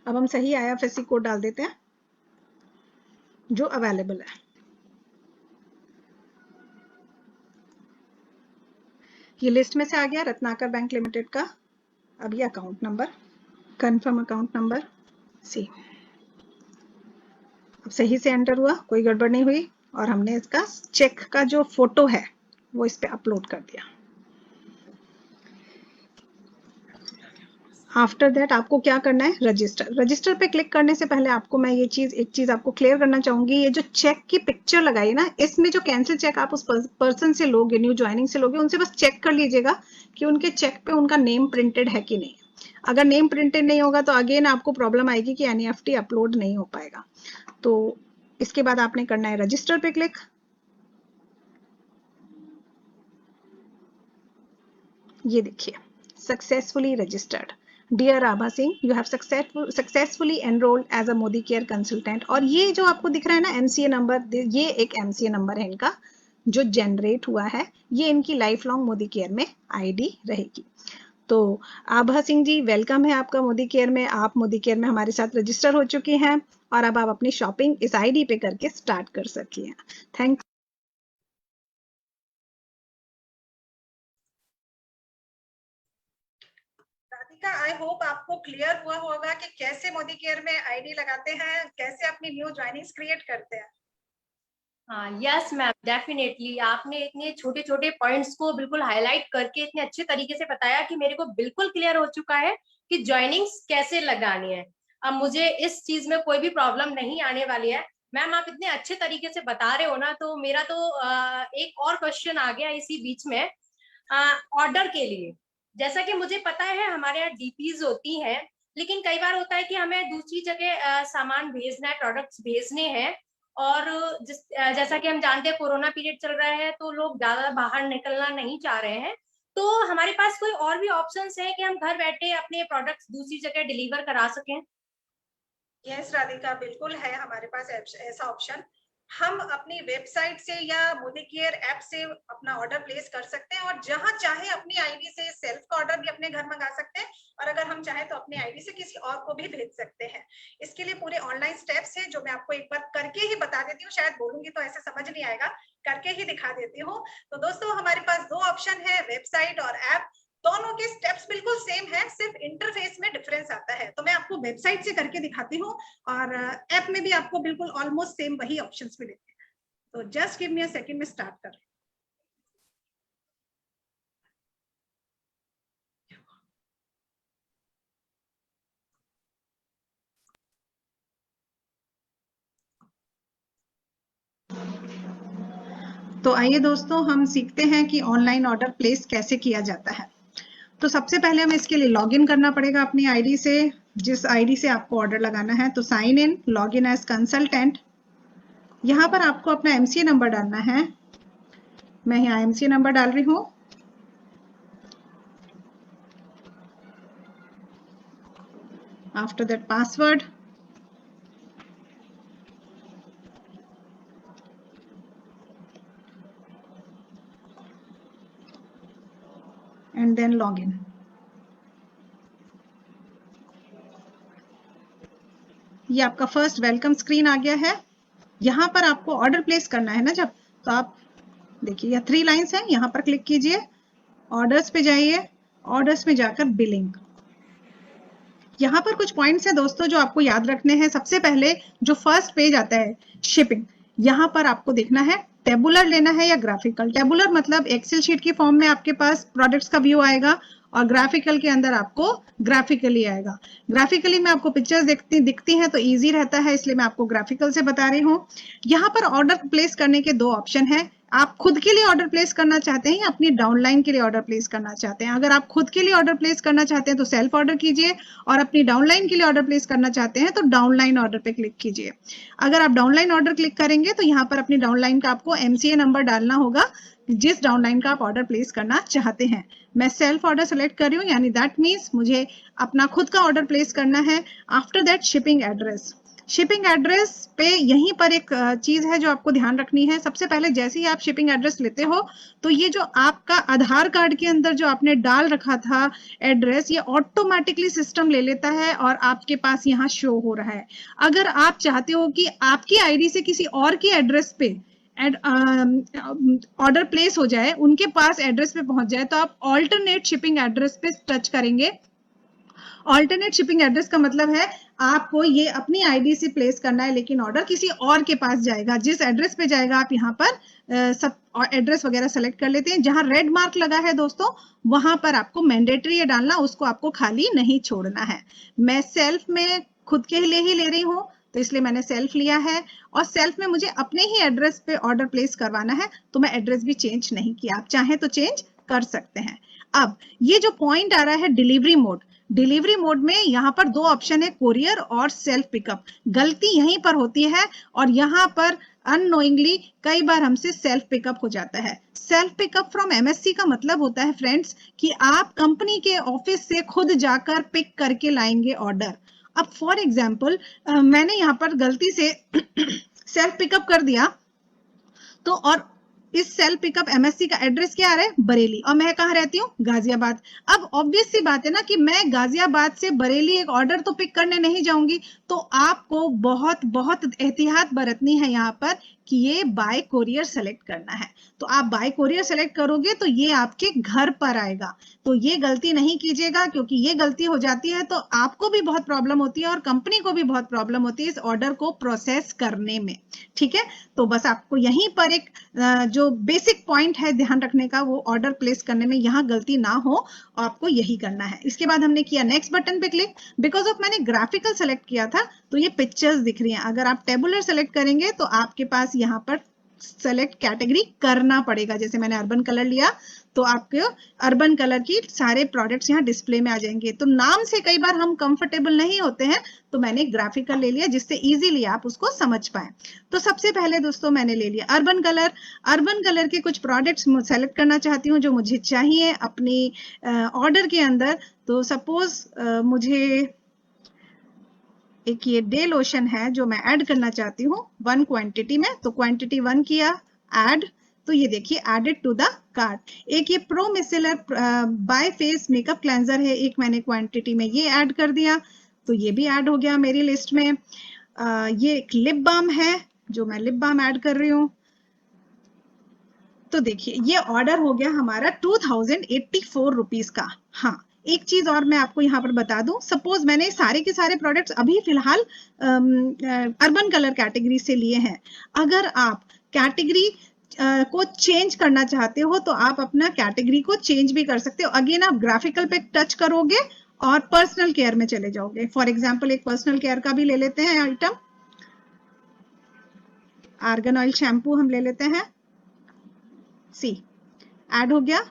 अब हम सही IFSC कोड डाल देते हैं जो अवेलेबल है। ये लिस्ट में से आ गया रत्नाकर बैंक लिमिटेड का। अब ये account number, confirm account number सी। अब सही से एंटर हुआ, कोई गड़बड़ नहीं हुई, और हमने इसका चेक का जो फोटो है वो इस पे अपलोड कर दिया। आफ्टर दैट आपको क्या करना है, रजिस्टर। रजिस्टर पे क्लिक करने से पहले आपको मैं एक चीज आपको क्लियर करना चाहूंगी। ये जो चेक की पिक्चर लगाई है ना, इसमें जो कैंसिल चेक आप उस पर्सन से लोगे, न्यू ज्वाइनिंग से लोगे, उनसे बस चेक कर लीजिएगा कि उनके चेक पे उनका नेम प्रिंटेड है कि नहीं। अगर नेम प्रिंटेड नहीं होगा तो अगेन आपको प्रॉब्लम आएगी कि NEFT अपलोड नहीं हो पाएगा। तो इसके बाद आपने करना है रजिस्टर पे क्लिक। ये देखिए, successfully registered, dear Abha Singh, you have successfully enrolled as a Modicare consultant. और ये जो आपको दिख रहा है ना एमसीए नंबर, ये एक एमसीए नंबर है इनका जो जनरेट हुआ है, ये इनकी लाइफ लॉन्ग मोदी केयर में आईडी रहेगी। तो आभा सिंह जी, वेलकम है आपका मोदी केयर में। आप मोदी केयर में हमारे साथ रजिस्टर हो चुके हैं और अब आप अपनी शॉपिंग इस आईडी पे करके स्टार्ट कर सकिए। थैंक राधिका, आई होप आपको क्लियर हुआ होगा कि कैसे मोदी केयर में आईडी लगाते हैं, कैसे अपनी न्यू ज्वाइनिंग्स क्रिएट करते हैं। हाँ, यस मैम, डेफिनेटली आपने इतने छोटे छोटे पॉइंट्स को बिल्कुल हाईलाइट करके इतने अच्छे तरीके से बताया कि मेरे को बिल्कुल क्लियर हो चुका है कि ज्वाइनिंग्स कैसे लगानी है। अब मुझे इस चीज में कोई भी प्रॉब्लम नहीं आने वाली है। मैम, आप इतने अच्छे तरीके से बता रहे हो ना, तो मेरा तो एक और क्वेश्चन आ गया इसी बीच में। ऑर्डर के लिए, जैसा कि मुझे पता है हमारे यहाँ डीपीज होती हैं, लेकिन कई बार होता है कि हमें दूसरी जगह सामान भेजना है, प्रोडक्ट्स भेजने हैं, और जैसा कि हम जानते हैं कोरोना पीरियड चल रहा है तो लोग ज्यादा बाहर निकलना नहीं चाह रहे हैं। तो हमारे पास कोई और भी ऑप्शंस है कि हम घर बैठे अपने प्रोडक्ट्स दूसरी जगह डिलीवर करा सकें? यस राधिका, बिल्कुल है हमारे पास ऐसा ऑप्शन। हम अपनी वेबसाइट से या मोदी केयर ऐप से अपना ऑर्डर प्लेस कर सकते हैं और जहां चाहे अपनी आईडी से सेल्फ का ऑर्डर भी अपने घर मंगा सकते हैं, और अगर हम चाहें तो अपनी आईडी से किसी और को भी भेज सकते हैं। इसके लिए पूरे ऑनलाइन स्टेप्स हैं जो मैं आपको एक बार करके ही बता देती हूँ, शायद बोलूंगी तो ऐसे समझ नहीं आएगा, करके ही दिखा देती हूँ। तो दोस्तों, हमारे पास दो ऑप्शन है, वेबसाइट और ऐप। दोनों के स्टेप्स बिल्कुल सेम है, सिर्फ इंटरफेस में डिफरेंस आता है। तो मैं आपको वेबसाइट से करके दिखाती हूँ और ऐप में भी आपको बिल्कुल ऑलमोस्ट सेम वही ऑप्शंस मिलेंगे। तो just give me a second में स्टार्ट कर। तो आइए दोस्तों, हम सीखते हैं कि ऑनलाइन ऑर्डर प्लेस कैसे किया जाता है। तो सबसे पहले हमें इसके लिए लॉगिन करना पड़ेगा अपनी आईडी से, जिस आईडी से आपको ऑर्डर लगाना है। तो sign in, log in as consultant. यहाँ पर आपको अपना एमसीए नंबर डालना है। मैं यहाँ एमसीए नंबर डाल रही हूँ। After that password, and then log in. ये आपका फर्स्ट वेलकम स्क्रीन आ गया है। यहाँ पर आपको ऑर्डर प्लेस करना है ना जब, तो आप देखिए यह 3 लाइंस हैं, यहाँ पर क्लिक कीजिए, ऑर्डर्स पे जाइए, ऑर्डर्स में जाकर बिलिंग। यहाँ पर कुछ पॉइंट्स हैं दोस्तों जो आपको याद रखने हैं। सबसे पहले जो फर्स्ट पेज आता है शिपिंग, यहाँ पर आपको देखना है टेबुलर लेना है या ग्राफिकल। टेबुलर मतलब एक्सेल शीट की फॉर्म में आपके पास प्रोडक्ट्स का व्यू आएगा, और ग्राफिकल के अंदर आपको ग्राफिकली आएगा। ग्राफिकली में आपको पिक्चर्स दिखती हैं तो इजी रहता है, इसलिए मैं आपको ग्राफिकल से बता रही हूँ। यहाँ पर ऑर्डर प्लेस करने के 2 ऑप्शन हैं। आप खुद के लिए ऑर्डर प्लेस करना चाहते हैं या अपनी डाउनलाइन के लिए ऑर्डर प्लेस करना चाहते हैं। अगर आप खुद के लिए ऑर्डर प्लेस करना चाहते हैं तो सेल्फ ऑर्डर कीजिए, और अपनी डाउनलाइन के लिए ऑर्डर प्लेस करना चाहते हैं तो डाउनलाइन ऑर्डर पे क्लिक कीजिए। अगर आप डाउनलाइन ऑर्डर क्लिक करेंगे तो यहाँ पर अपनी डाउनलाइन का आपको एमसीए नंबर डालना होगा, जिस डाउनलाइन का आप ऑर्डर प्लेस करना चाहते हैं। मैं सेल्फ ऑर्डर सेलेक्ट कर रही हूँ, यानी दैट मीन्स मुझे अपना खुद का ऑर्डर प्लेस करना है। After that shipping address. Shipping address पे यहीं पर एक चीज है जो आपको ध्यान रखनी है। सबसे पहले जैसे ही आप शिपिंग एड्रेस लेते हो तो ये जो आपका आधार कार्ड के अंदर जो आपने डाल रखा था एड्रेस, ये ऑटोमेटिकली सिस्टम ले लेता है और आपके पास यहाँ शो हो रहा है। अगर आप चाहते हो कि आपकी आईडी से किसी और की एड्रेस पे ऑर्डर प्लेस हो जाए, उनके पास एड्रेस पे पहुंच जाए, तो आप ऑल्टरनेट शिपिंग एड्रेस पे टच करेंगे। ऑल्टरनेट शिपिंग एड्रेस का मतलब है आपको ये अपनी आईडी से प्लेस करना है, लेकिन ऑर्डर किसी और के पास जाएगा। जिस एड्रेस पे जाएगा आप यहाँ पर सब एड्रेस वगैरह सेलेक्ट कर लेते हैं। जहां रेड मार्क लगा है दोस्तों, वहां पर आपको मैंडेटरी है डालना, उसको आपको खाली नहीं छोड़ना है। मैं सेल्फ में खुद के लिए ही ले रही हूँ, तो इसलिए मैंने सेल्फ लिया है, और सेल्फ में मुझे अपने ही एड्रेस पे ऑर्डर प्लेस करवाना है, तो मैं एड्रेस भी चेंज नहीं किया। आप चाहें तो चेंज कर सकते हैं। अब ये जो पॉइंट आ रहा है डिलीवरी मोड, डिलीवरी मोड में यहाँ पर दो ऑप्शन है, कोरियर और सेल्फ पिकअप। गलती यहीं पर होती है और यहाँ पर अननोइंगली कई बार हमसे सेल्फ पिकअप हो जाता है। सेल्फ पिकअप फ्रॉम एमएससी का मतलब होता है फ्रेंड्स कि आप कंपनी के ऑफिस से खुद जाकर पिक करके लाएंगे ऑर्डर। अब फॉर एग्जाम्पल मैंने यहाँ पर गलती से सेल्फ पिकअप कर दिया, तो और इस सेल्फ पिकअप एमएससी का एड्रेस क्या आ रहा है, बरेली, और मैं कहाँ रहती हूँ, गाजियाबाद। अब ऑब्वियस सी बात है ना कि मैं गाजियाबाद से बरेली एक ऑर्डर तो पिक करने नहीं जाऊंगी, तो आपको बहुत बहुत एहतियात बरतनी है यहाँ पर कि ये बाय कोरियर सेलेक्ट करना है। तो आप बाय कोरियर सेलेक्ट करोगे तो ये आपके घर पर आएगा। तो ये गलती नहीं कीजिएगा, क्योंकि ये गलती हो जाती है तो आपको भी बहुत प्रॉब्लम होती है और कंपनी को भी बहुत प्रॉब्लम होती है इस ऑर्डर को प्रोसेस करने में। ठीक है, तो बस आपको यहीं पर एक जो बेसिक पॉइंट है ध्यान रखने का, वो ऑर्डर प्लेस करने में यहाँ गलती ना हो, आपको यही करना है। इसके बाद हमने किया नेक्स्ट बटन पे क्लिक। बिकॉज ऑफ मैंने ग्राफिकल सेलेक्ट किया था तो ये पिक्चर्स दिख रही हैं। अगर आप टेबुलर सेलेक्ट करेंगे तो आपके पास यहाँ पर सेलेक्ट कैटेगरी करना पड़ेगा। जैसे मैंने अर्बन कलर लिया तो आपके अर्बन कलर की सारे प्रोडक्ट्स यहाँ डिस्प्ले में आ जाएंगे। तो नाम से कई बार हम कंफर्टेबल नहीं होते हैं, तो मैंने ग्राफिकल ले लिया जिससे इजीली आप उसको समझ पाए। तो सबसे पहले दोस्तों मैंने ले लिया अर्बन कलर। अर्बन कलर के कुछ प्रोडक्ट्स सेलेक्ट करना चाहती हूँ जो मुझे चाहिए अपनी ऑर्डर के अंदर। तो सपोज मुझे एक ये डे लोशन है जो मैं ऐड करना चाहती हूँ 1 क्वांटिटी में, तो क्वांटिटी 1 किया ऐड, तो ये देखिए एडेड टू द कार्ट। एक ये pro micellar by face makeup cleanser है, एक मैंने क्वांटिटी में ये ऐड कर दिया, तो ये भी ऐड हो गया मेरी लिस्ट में। ये एक लिप बाम है जो मैं लिप बाम ऐड कर रही हूँ। तो देखिए ये ऑर्डर हो गया हमारा 2084 रुपीज का। हाँ, एक चीज और मैं आपको यहाँ पर बता दूं, सपोज मैंने सारे के सारे प्रोडक्ट्स अभी फिलहाल अर्बन कलर कैटेगरी से लिए हैं। अगर आप कैटेगरी को चेंज करना चाहते हो तो आप अपना कैटेगरी को चेंज भी कर सकते हो। अगेन आप ग्राफिकल पे टच करोगे और पर्सनल केयर में चले जाओगे। फॉर एग्जाम्पल एक पर्सनल केयर का भी ले लेते हैं आइटम, आर्गन ऑयल शैम्पू हम ले लेते हैं, सी ऐड हो गया।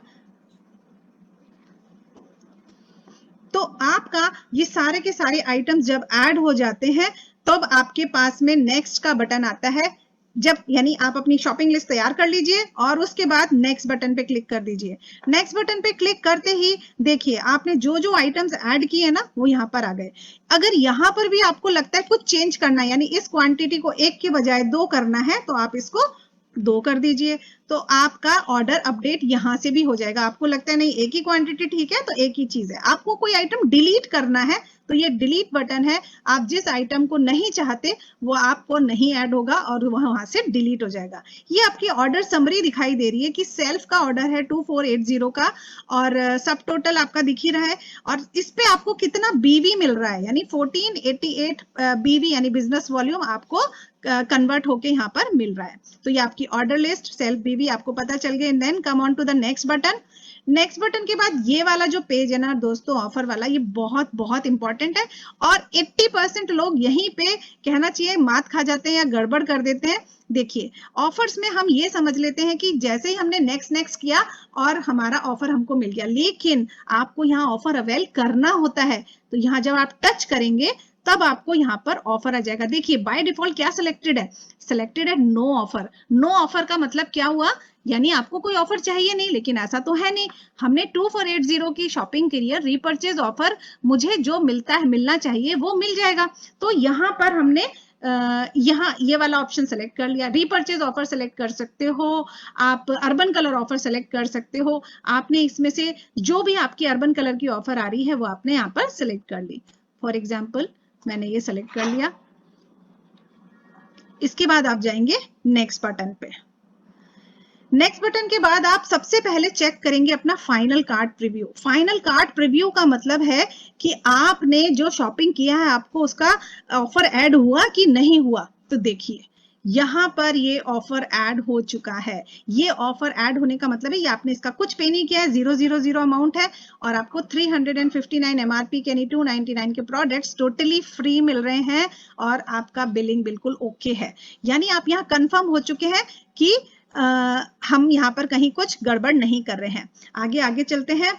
तो आपका ये सारे के सारे आइटम्स जब ऐड हो जाते हैं तब आपके पास में नेक्स्ट का बटन आता है। जब यानी आप अपनी शॉपिंग लिस्ट तैयार कर लीजिए और उसके बाद नेक्स्ट बटन पे क्लिक कर दीजिए। नेक्स्ट बटन पे क्लिक करते ही देखिए आपने जो जो आइटम्स ऐड किए ना वो यहाँ पर आ गए। अगर यहाँ पर भी आपको लगता है कुछ चेंज करना है, यानी इस क्वांटिटी को 1 के बजाय 2 करना है, तो आप इसको 2 कर दीजिए, तो आपका ऑर्डर अपडेट यहां से भी हो जाएगा। आपको लगता है नहीं एक ही क्वांटिटी ठीक है तो एक ही चीज है, आपको कोई आइटम डिलीट करना है तो ये डिलीट बटन है। आप जिस आइटम को नहीं चाहते वो आपको नहीं ऐड होगा और वहां से डिलीट हो जाएगा। ये आपकी ऑर्डर समरी दिखाई दे रही है कि सेल्फ का ऑर्डर है 2480 का और सब टोटल आपका दिख ही रहा है और इस पे आपको कितना बीवी मिल रहा है, यानी 1488 बीवी यानी बिजनेस वॉल्यूम आपको कन्वर्ट होके यहाँ पर मिल रहा है। तो ये आपकी ऑर्डर लिस्ट सेल्फ बीवी आपको पता चल गई। Then come on to the next button. Next button के बाद ये वाला जो पेज है ना दोस्तों ऑफर वाला, ये बहुत बहुत इंपॉर्टेंट है और 80% लोग यहीं पे कहना चाहिए मात खा जाते हैं या गड़बड़ कर देते हैं। देखिए ऑफर्स में हम ये समझ लेते हैं कि जैसे ही हमने नेक्स्ट किया और हमारा ऑफर हमको मिल गया, लेकिन आपको यहाँ ऑफर अवेल करना होता है। तो यहाँ जब आप टच करेंगे तब आपको यहाँ पर ऑफर आ जाएगा। देखिए बाय डिफॉल्ट क्या सिलेक्टेड है, सिलेक्टेड है नो ऑफर। नो ऑफर का मतलब क्या हुआ, यानी आपको कोई ऑफर चाहिए नहीं, लेकिन ऐसा तो है नहीं। हमने 2480 की शॉपिंग के लिए रीपर्चेज ऑफर मुझे जो मिलता है मिलना चाहिए वो मिल जाएगा। तो यहाँ पर हमने यहाँ ये वाला ऑप्शन सेलेक्ट कर लिया। रीपर्चेज ऑफर सेलेक्ट कर सकते हो, आप अर्बन कलर ऑफर सेलेक्ट कर सकते हो। आपने इसमें से जो भी आपकी अर्बन कलर की ऑफर आ रही है वो आपने यहाँ पर सेलेक्ट कर ली। फॉर एग्जाम्पल मैंने ये सेलेक्ट कर लिया। इसके बाद आप जाएंगे नेक्स्ट बटन पे। नेक्स्ट बटन के बाद आप सबसे पहले चेक करेंगे अपना final cart preview. Final cart preview का मतलब है कि आपने जो शॉपिंग किया है आपको उसका ऑफर ऐड हुआ कि नहीं हुआ। तो देखिए यहाँ पर ये ऑफर ऐड हो चुका है। ये ऑफर ऐड होने का मतलब है ये आपने इसका कुछ पे नहीं किया है, 000 अमाउंट है और आपको 359 एमआरपी के यानी 299 के प्रोडक्ट्स टोटली फ्री मिल रहे हैं और आपका बिलिंग बिल्कुल ओके है। यानी आप यहाँ कंफर्म हो चुके हैं कि हम यहाँ पर कहीं कुछ गड़बड़ नहीं कर रहे हैं। आगे चलते हैं।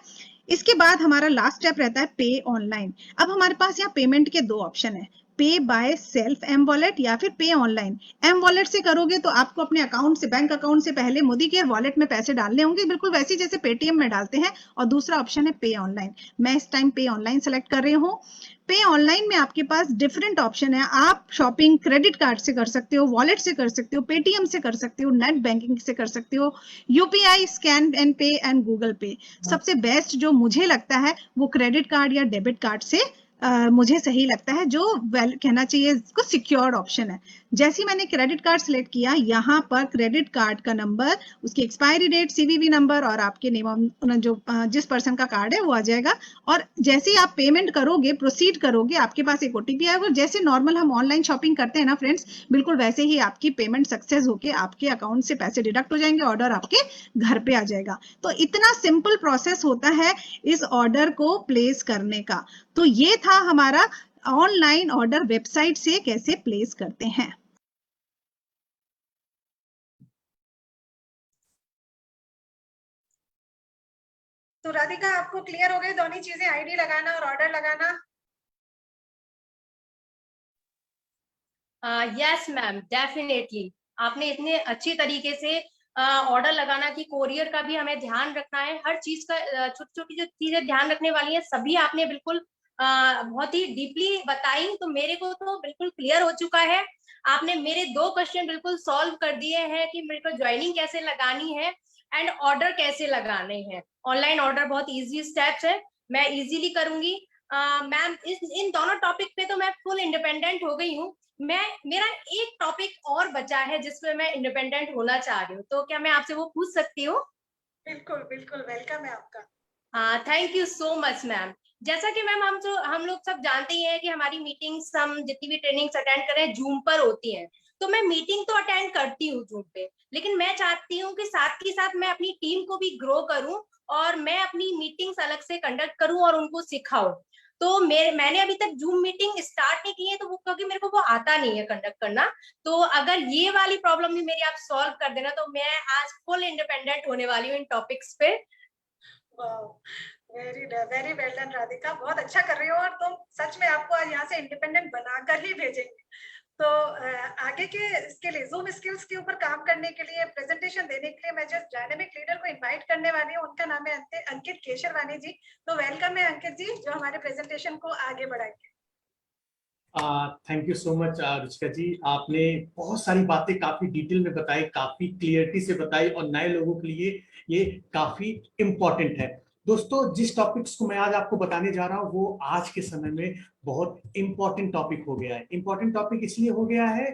इसके बाद हमारा लास्ट स्टेप रहता है पे ऑनलाइन। अब हमारे पास यहाँ पेमेंट के दो ऑप्शन है, पे बाय सेल्फ एम वॉलेट या फिर पे ऑनलाइन। एम वॉलेट से करोगे तो आपको अपने अकाउंट से, बैंक अकाउंट से पहले मोदी केयर वॉलेट में पैसे डालने होंगे, बिल्कुल वैसे जैसे पेटीएम में डालते हैं। और दूसरा ऑप्शन है पे ऑनलाइन। मैं इस टाइम पे ऑनलाइन सेलेक्ट कर रही हूँ। पे ऑनलाइन में आपके पास डिफरेंट ऑप्शन है। आप शॉपिंग क्रेडिट कार्ड से कर सकते हो, वॉलेट से कर सकते हो, पेटीएम से कर सकते हो, नेट बैंकिंग से कर सकते हो, यूपीआई, स्कैन एंड पे एंड गूगल पे। सबसे बेस्ट जो मुझे लगता है वो क्रेडिट कार्ड या डेबिट कार्ड से मुझे सही लगता है, जो कहना चाहिए इसको सिक्योर्ड ऑप्शन है। जैसे ही मैंने क्रेडिट कार्ड सिलेक्ट किया, यहाँ पर क्रेडिट कार्ड का नंबर, उसकी एक्सपायरी डेट, सीवीवी नंबर और आपके नेम जो जिस पर्सन का कार्ड है वो आ जाएगा। और जैसे ही आप पेमेंट करोगे, प्रोसीड करोगे, आपके पास एक ओटीपी आएगा। जैसे नॉर्मल हम ऑनलाइन शॉपिंग करते हैं ना फ्रेंड्स, बिल्कुल वैसे ही आपकी पेमेंट सक्सेस होके आपके अकाउंट से पैसे डिडक्ट हो जाएंगे, ऑर्डर आपके घर पे आ जाएगा। तो इतना सिंपल प्रोसेस होता है इस ऑर्डर को प्लेस करने का। तो ये था हमारा ऑनलाइन ऑर्डर वेबसाइट से कैसे प्लेस करते हैं। तो राधिका, आपको क्लियर हो गई दोनों चीजें, आईडी लगाना और ऑर्डर लगाना? Yes ma'am, definitely. आपने इतने अच्छी तरीके से ऑर्डर लगाना की, कोरियर का भी हमें ध्यान रखना है, हर चीज का छोटी छोटी जो चीजें ध्यान रखने वाली है सभी आपने बिल्कुल बहुत ही डीपली बताई। तो मेरे को तो बिल्कुल क्लियर हो चुका है। आपने मेरे 2 क्वेश्चन बिल्कुल सॉल्व कर दिए हैं कि मेरे को ज्वाइनिंग कैसे लगानी है एंड ऑर्डर कैसे लगाने हैं। ऑनलाइन ऑर्डर बहुत इजी स्टेप्स है, मैं इजीली करूंगी। मैम इन दोनों टॉपिक पे तो मैं फुल इंडिपेंडेंट हो गई हूँ। मेरा एक टॉपिक और बचा है जिसपे मैं इंडिपेंडेंट होना चाह रही हूँ, तो क्या मैं आपसे वो पूछ सकती हूँ? बिल्कुल बिल्कुल, वेलकम है आपका। हाँ, thank you so much ma'am. जैसा कि मैम हम लोग सब जानते ही हैं कि हमारी मीटिंग्स, हम जितनी भी ट्रेनिंग्स अटेंड करें जूम पर होती हैं। तो मैं मीटिंग तो अटेंड करती हूँ जूम पे, लेकिन मैं चाहती हूँ कि साथ ही साथ मैं अपनी टीम को भी ग्रो करूँ और मैं अपनी मीटिंग्स अलग से कंडक्ट करूँ और उनको सिखाऊं। तो मैंने अभी तक जूम मीटिंग स्टार्ट नहीं की है, तो वो क्योंकि मेरे को वो आता नहीं है कंडक्ट करना। तो अगर ये वाली प्रॉब्लम भी मेरी आप सॉल्व कर देना, तो मैं आज फुल इंडिपेंडेंट होने वाली हूँ इन टॉपिक्स पे। वेरी वेल डन राधिका, बहुत अच्छा कर रही हो। और तुम सच में, आपको आज यहाँ से इंडिपेंडेंट बनाकर ही भेजेंगे। तो आगे के इसके लिए जूम स्किल्स के ऊपर काम करने के लिए, प्रेजेंटेशन देने के लिए मैं जस्ट डायनेमिक लीडर को इनवाइट करने वाली हूँ। उनका नाम है अंकित केशरवानी जी। तो वेलकम है अंकित जी, जो हमारे प्रेजेंटेशन को आगे बढ़ाएंगे। Thank you so much Ruchika ji. आपने बहुत सारी बातें काफी डिटेल में बताई, काफी क्लियरिटी से बताई, और नए लोगों के लिए ये काफी इम्पोर्टेंट है। दोस्तों, जिस टॉपिक्स को मैं आज आपको बताने जा रहा हूँ वो आज के समय में बहुत इम्पोर्टेंट टॉपिक हो गया है। इम्पोर्टेंट टॉपिक इसलिए हो गया है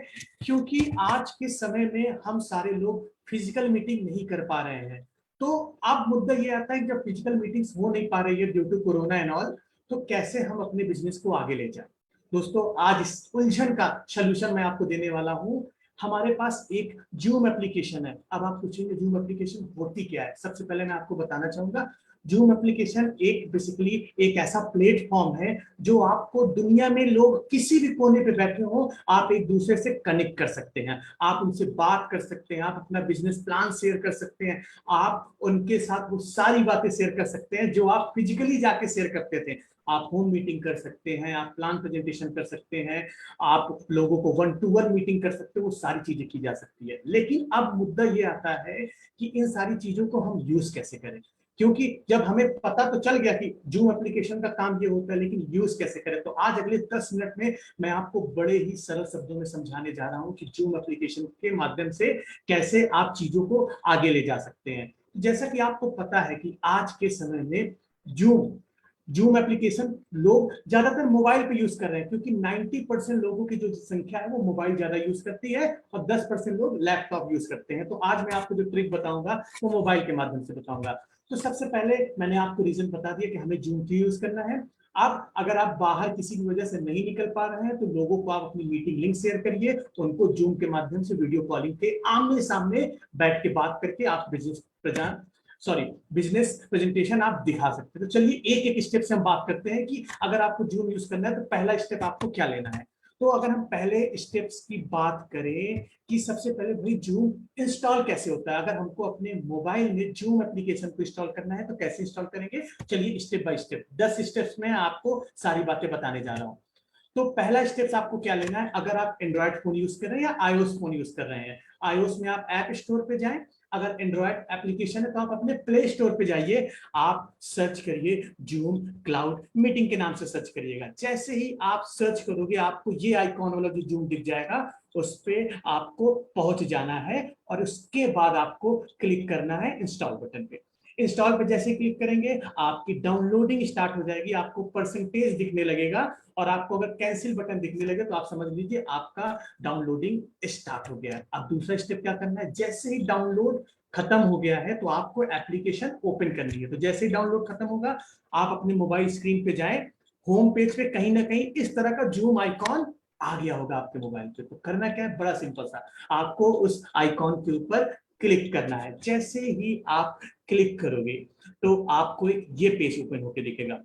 क्योंकि आज के समय में हम सारे लोग फिजिकल मीटिंग नहीं कर पा रहे हैं। तो अब मुद्दा ये आता है कि जब फिजिकल मीटिंग्स हो नहीं पा रही है due to corona and all, तो कैसे हम अपने बिजनेस को आगे ले जाए। दोस्तों, आज इस उलझन का सलूशन मैं आपको देने वाला हूं। हमारे पास एक जूम एप्लीकेशन है। अब आप पूछेंगे जूम एप्लीकेशन होती क्या है। सबसे पहले मैं आपको बताना चाहूंगा, जूम एप्लीकेशन एक बेसिकली एक ऐसा प्लेटफॉर्म है जो आपको दुनिया में लोग किसी भी कोने पे बैठे हो, आप एक दूसरे से कनेक्ट कर सकते हैं, आप उनसे बात कर सकते हैं, आप अपना बिजनेस प्लान शेयर कर सकते हैं, आप उनके साथ वो सारी बातें शेयर कर सकते हैं जो आप फिजिकली जाके शेयर करते थे। आप होम मीटिंग कर सकते हैं, आप प्लान प्रेजेंटेशन कर सकते हैं, आप लोगों को 1-to-1 मीटिंग कर सकते हो, वो सारी चीजें की जा सकती है। लेकिन अब मुद्दा ये आता है कि इन सारी चीजों को हम यूज कैसे करें, क्योंकि जब हमें पता तो चल गया कि जूम एप्लीकेशन का काम ये होता है, लेकिन यूज कैसे करें। तो आज अगले 10 मिनट में मैं आपको बड़े ही सरल शब्दों में समझाने जा रहा हूं कि जूम एप्लीकेशन के माध्यम से कैसे आप चीजों को आगे ले जा सकते हैं। जैसा कि आपको पता है कि आज के समय में जूम एप्लीकेशन लोग ज्यादातर मोबाइल पे यूज कर रहे हैं, क्योंकि 90% लोगों की जो संख्या है वो मोबाइल ज्यादा यूज करती है और 10% लोग लैपटॉप यूज करते हैं। तो आज मैं आपको जो ट्रिक बताऊंगा वो मोबाइल के माध्यम से बताऊंगा। तो सबसे पहले मैंने आपको रीजन बता दिया कि हमें जूम क्यों यूज करना है। अब अगर आप बाहर किसी भी वजह से नहीं निकल पा रहे हैं तो लोगों को आप अपनी मीटिंग लिंक शेयर करिए, उनको जूम के माध्यम से वीडियो कॉलिंग के आमने सामने बैठ के बात करके आप बिजनेस प्रेजेंटेशन आप दिखा सकते हैं। तो चलिए एक एक स्टेप से हम बात करते हैं कि अगर आपको जूम यूज करना है तो पहला स्टेप आपको क्या लेना है। तो अगर हम पहले स्टेप्स की बात करें कि सबसे पहले भाई जूम इंस्टॉल कैसे होता है, अगर हमको अपने मोबाइल में जूम एप्लीकेशन को इंस्टॉल करना है तो कैसे इंस्टॉल करेंगे, चलिए स्टेप बाय स्टेप 10 स्टेप्स में आपको सारी बातें बताने जा रहा हूं। तो पहला स्टेप्स आपको क्या लेना है, अगर आप एंड्रॉइड फोन यूज कर रहे हैं या आईओएस फोन यूज कर रहे हैं, आईओएस में आप ऐप स्टोर पे जाएं, अगर एंड्रॉइड एप्लीकेशन है तो आप अपने प्ले स्टोर पे जाइए, आप सर्च करिए जूम क्लाउड मीटिंग के नाम से सर्च करिएगा। जैसे ही आप सर्च करोगे आपको ये आइकॉन वाला जो जूम दिख जाएगा, उस पे आपको पहुंच जाना है और उसके बाद आपको क्लिक करना है इंस्टॉल बटन पे। इंस्टॉल पे जैसे क्लिक करेंगे आपकी डाउनलोडिंग स्टार्ट हो जाएगी, आपको परसेंटेज दिखने लगेगा और आपको अगर कैंसिल बटन दिखने लगे तो आप समझ लीजिए आपका डाउनलोडिंग स्टार्ट हो गया है। अब दूसरा स्टेप क्या करना है, जैसे ही डाउनलोड खत्म हो गया है तो आपको एप्लीकेशन ओपन करनी है। तो जैसे ही डाउनलोड खत्म होगा आप अपने मोबाइल स्क्रीन पे जाएं, होम पेज पे कहीं ना कहीं इस तरह का जूम आइकॉन आ गया होगा आपके मोबाइल पे। तो करना क्या है, बड़ा सिंपल सा, आपको उस आइकॉन के ऊपर क्लिक करना है। जैसे ही आप क्लिक करोगे तो आपको एक ये पेज ओपन होकर दिखेगा,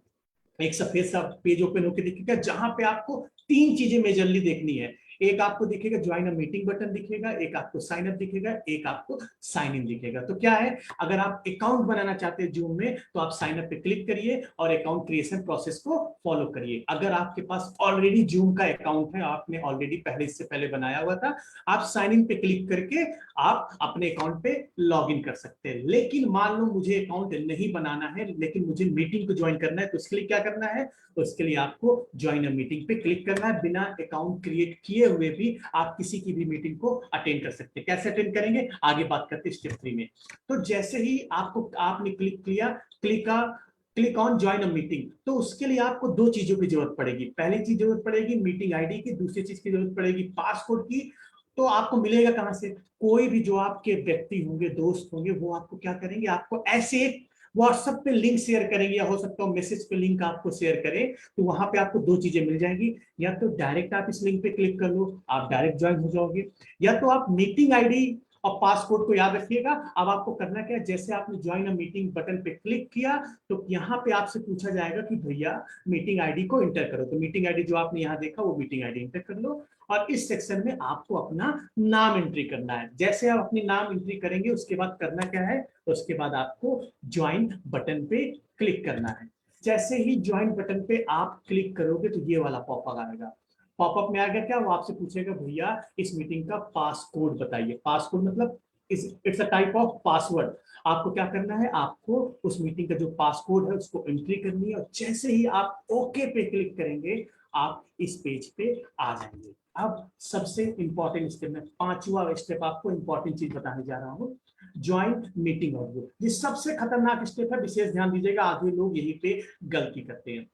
एक सफेद सा पेज ओपन होकर दिखेगा जहां पे आपको 3 चीजें मेजरली देखनी है। एक आपको दिखेगा ज्वाइन अ मीटिंग बटन दिखेगा, एक आपको साइन अप दिखेगा, एक आपको साइन इन दिखेगा। तो क्या है, अगर आप अकाउंट बनाना चाहते हैं जूम में तो आप साइन अप पे क्लिक करिए और अकाउंट क्रिएशन प्रोसेस को फॉलो करिए। अगर आपके पास ऑलरेडी जूम का अकाउंट है, आपने ऑलरेडी पहले इससे पहले बनाया हुआ था, आप साइन इन पे क्लिक करके आप अपने अकाउंट पे लॉग इन कर सकते हैं। लेकिन मान लो मुझे अकाउंट नहीं बनाना है लेकिन मुझे मीटिंग को ज्वाइन करना है, तो उसके लिए क्या करना है, उसके लिए आपको ज्वाइन अ मीटिंग पे क्लिक करना है। बिना अकाउंट क्रिएट किए हुए भी आप किसी की भी मीटिंग को अटेंड कर सकते हैं। कैसे अटेंड करेंगे आगे बात करते हैं स्टेप 3 में। तो जैसे ही आपने क्लिक किया, click on join a meeting, तो उसके लिए आपको 2 चीजों की जरूरत पड़ेगी। पहली चीज जरूरत पड़ेगी मीटिंग आईडी की, दूसरी चीज की जरूरत पड़ेगी पासकोड की। तो आपको मिलेगा कहां से, कोई भी जो आपके व्यक्ति होंगे, दोस्त होंगे, वो आपको क्या करेंगे, आपको ऐसे व्हाट्सएप पे लिंक शेयर करेंगे या हो सकता है मैसेज पे लिंक आपको शेयर करें। तो वहां पे आपको 2 चीजें मिल जाएंगी, या तो डायरेक्ट आप इस लिंक पे क्लिक कर लो, आप डायरेक्ट ज्वाइन हो जाओगे, या तो आप मीटिंग आईडी और पासकोड को याद रखिएगा। अब आपको करना क्या है, जैसे आपने ज्वाइन अ मीटिंग बटन पे क्लिक किया तो यहाँ पे आपसे पूछा जाएगा कि भैया मीटिंग आईडी को एंटर करो। तो मीटिंग आईडी जो आपने यहाँ देखा वो मीटिंग आईडी एंटर कर लो और इस सेक्शन में आपको अपना नाम एंट्री करना है। जैसे आप अपनी नाम एंट्री करेंगे उसके बाद करना क्या है, उसके बाद आपको ज्वाइन बटन पे क्लिक करना है। जैसे ही ज्वाइन बटन पे आप क्लिक करोगे तो ये वाला पॉपअप आएगा। पॉपअप में आ गया क्या, वो आपसे पूछेगा भैया इस मीटिंग का पासकोड बताइए। पासकोड मतलब it's a type of password. आपको क्या करना है, आपको उस मीटिंग का जो पासकोड है उसको एंट्री करनी है और जैसे ही आप ओके पे क्लिक करेंगे आप इस पेज पे आ जाएंगे। अब सबसे इंपॉर्टेंट स्टेप में 5वां स्टेप आपको इंपॉर्टेंट चीज बताने जा रहा हूँ, ज्वाइन मीटिंग ऑडियो। ये सबसे खतरनाक स्टेप है, विशेष ध्यान दीजिएगा, आधे लोग यही पे गलती करते हैं।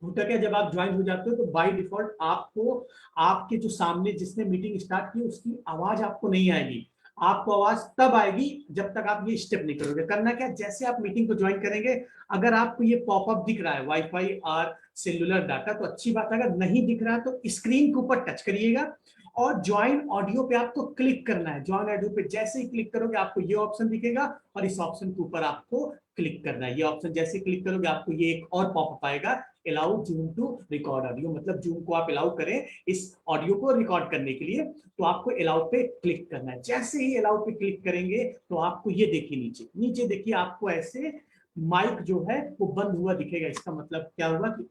होता क्या, जब आप ज्वाइन हो जाते हो तो बाय डिफॉल्ट आपको आपके जो सामने जिसने मीटिंग स्टार्ट की उसकी आवाज आपको नहीं आएगी। आपको आवाज तब आएगी जब तक आप ये स्टेप नहीं करोगे। करना क्या, जैसे आप मीटिंग को ज्वाइन करेंगे, अगर आपको ये पॉपअप दिख रहा है वाईफाई और सेलुलर डाटा तो अच्छी बात है, अगर नहीं दिख रहा है तो स्क्रीन के ऊपर टच करिएगा और ज्वाइन ऑडियो पे आपको क्लिक करना है। ज्वाइन ऑडियो पे जैसे ही क्लिक करोगे आपको ये ऑप्शन दिखेगा और इस ऑप्शन के ऊपर आपको क्लिक करना है। ये ऑप्शन जैसे क्लिक करोगे आपको ये एक और पॉपअप आएगा, allow Zoom to record audio, मतलब जूम को आप अलाउ करें इस ऑडियो को रिकॉर्ड करने के लिए, तो आपको अलाउ पे क्लिक करना है। जैसे ही अलाउ पे क्लिक करेंगे तो आपको ये देखिए नीचे देखिए आपको ऐसे माइक जो है वो बंद हुआ दिखेगा। इसका मतलब क्या हुआ कि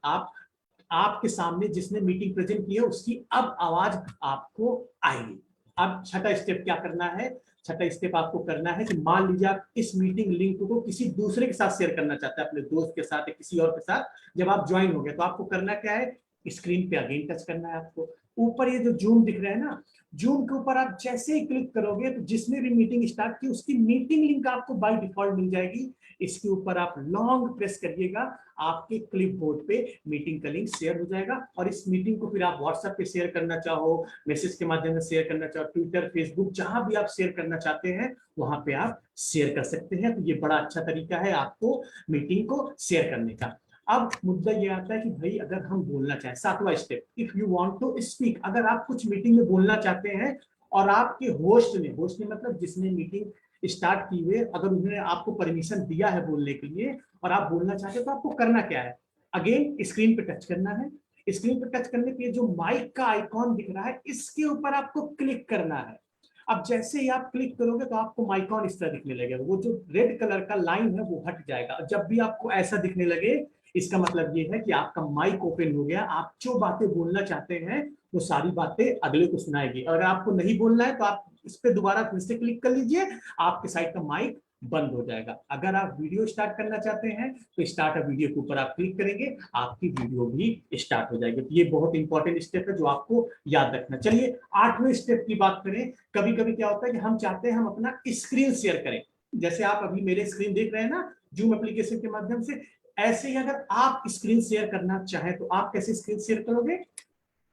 आपके सामने जिसने मीटिंग प्रेजेंट की है उसकी अब आवाज आपको आएगी। अब छठा स्टेप क्या करना है, छठा स्टेप आपको करना है कि मान लीजिए आप इस मीटिंग लिंक को किसी दूसरे के साथ शेयर करना चाहते हैं, अपने दोस्त के साथ या किसी और के साथ। जब आप ज्वाइन हो गए तो आपको करना क्या है, स्क्रीन पे अगेन टच करना है। आपको ऊपर ये जो जूम दिख रहा है ना, जूम के ऊपर आप जैसे ही क्लिक करोगे तो जिसने भी मीटिंग स्टार्ट की उसकी मीटिंग लिंक आपको बाय डिफॉल्ट मिल जाएगी। इसके ऊपर आप लॉन्ग प्रेस करिएगा, आपके क्लिपबोर्ड पे मीटिंग का लिंक शेयर हो जाएगा और इस मीटिंग को फिर आप व्हाट्सएप पे शेयर करना चाहो, मैसेज के माध्यम से शेयर करना चाहो, ट्विटर, फेसबुक, जहां भी आप शेयर करना चाहते हैं वहां पे आप शेयर कर सकते हैं। तो ये बड़ा अच्छा तरीका है आपको मीटिंग को शेयर करने का। अब मुद्दा ये आता है कि भाई अगर हम बोलना चाहें, 7वां step, if you want to speak, अगर आप कुछ मीटिंग में बोलना चाहते हैं और आपके होस्ट ने मतलब जिसने मीटिंग स्टार्ट की हुई, अगर उन्होंने आपको परमिशन दिया है बोलने के लिए और आप बोलना चाहते हैं तो आपको करना क्या है, अगेन स्क्रीन पे टच करना है। स्क्रीन पर टच करने पे जो माइक का आइकॉन दिख रहा है इसके ऊपर आपको क्लिक करना है। अब जैसे ही आप क्लिक करोगे तो आपको माइकॉन इस तरह दिखने लगेगा, वो जो रेड कलर का लाइन है वो हट जाएगा। जब भी आपको ऐसा दिखने लगे इसका मतलब ये है कि आपका माइक ओपन हो गया, आप जो बातें बोलना चाहते हैं वो सारी बातें अगले को सुनाएगी। अगर आपको नहीं बोलना है तो आप इस पे दोबारा फिर से क्लिक कर लीजिए, आपके साइड का माइक बंद हो जाएगा। अगर आप वीडियो स्टार्ट करना चाहते हैं तो स्टार्ट अ वीडियो के ऊपर आप क्लिक करेंगे, आपकी वीडियो भी स्टार्ट हो जाएगी। तो ये बहुत इंपॉर्टेंट स्टेप है जो आपको याद रखना। चलिए 8वें स्टेप की बात करें। कभी कभी क्या होता है कि हम चाहते हैं हम अपना स्क्रीन शेयर करें, जैसे आप अभी मेरे स्क्रीन देख रहे हैं ना जूम एप्लीकेशन के माध्यम से। ऐसे ही अगर आप स्क्रीन शेयर करना चाहें तो आप कैसे स्क्रीन शेयर करोगे?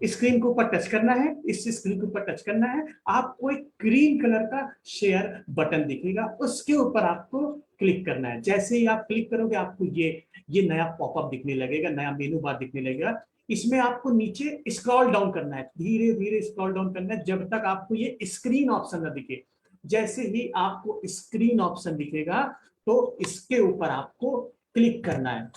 स्क्रीन के ऊपर टच करना है, इस स्क्रीन के ऊपर टच करना है, आपको एक ग्रीन कलर का शेयर बटन दिखेगा, उसके ऊपर आपको क्लिक करना है। जैसे ही आप क्लिक करोगे आपको ये नया पॉपअप दिखने लगेगा, नया मेनू बार दिखने लगेगा। इसमें आपको नीचे स्क्रॉल डाउन करना है, धीरे धीरे स्क्रॉल डाउन करना है जब तक आपको ये स्क्रीन ऑप्शन ना दिखे। जैसे ही आपको स्क्रीन ऑप्शन दिखेगा तो इसके ऊपर आपको क्लिक करना है।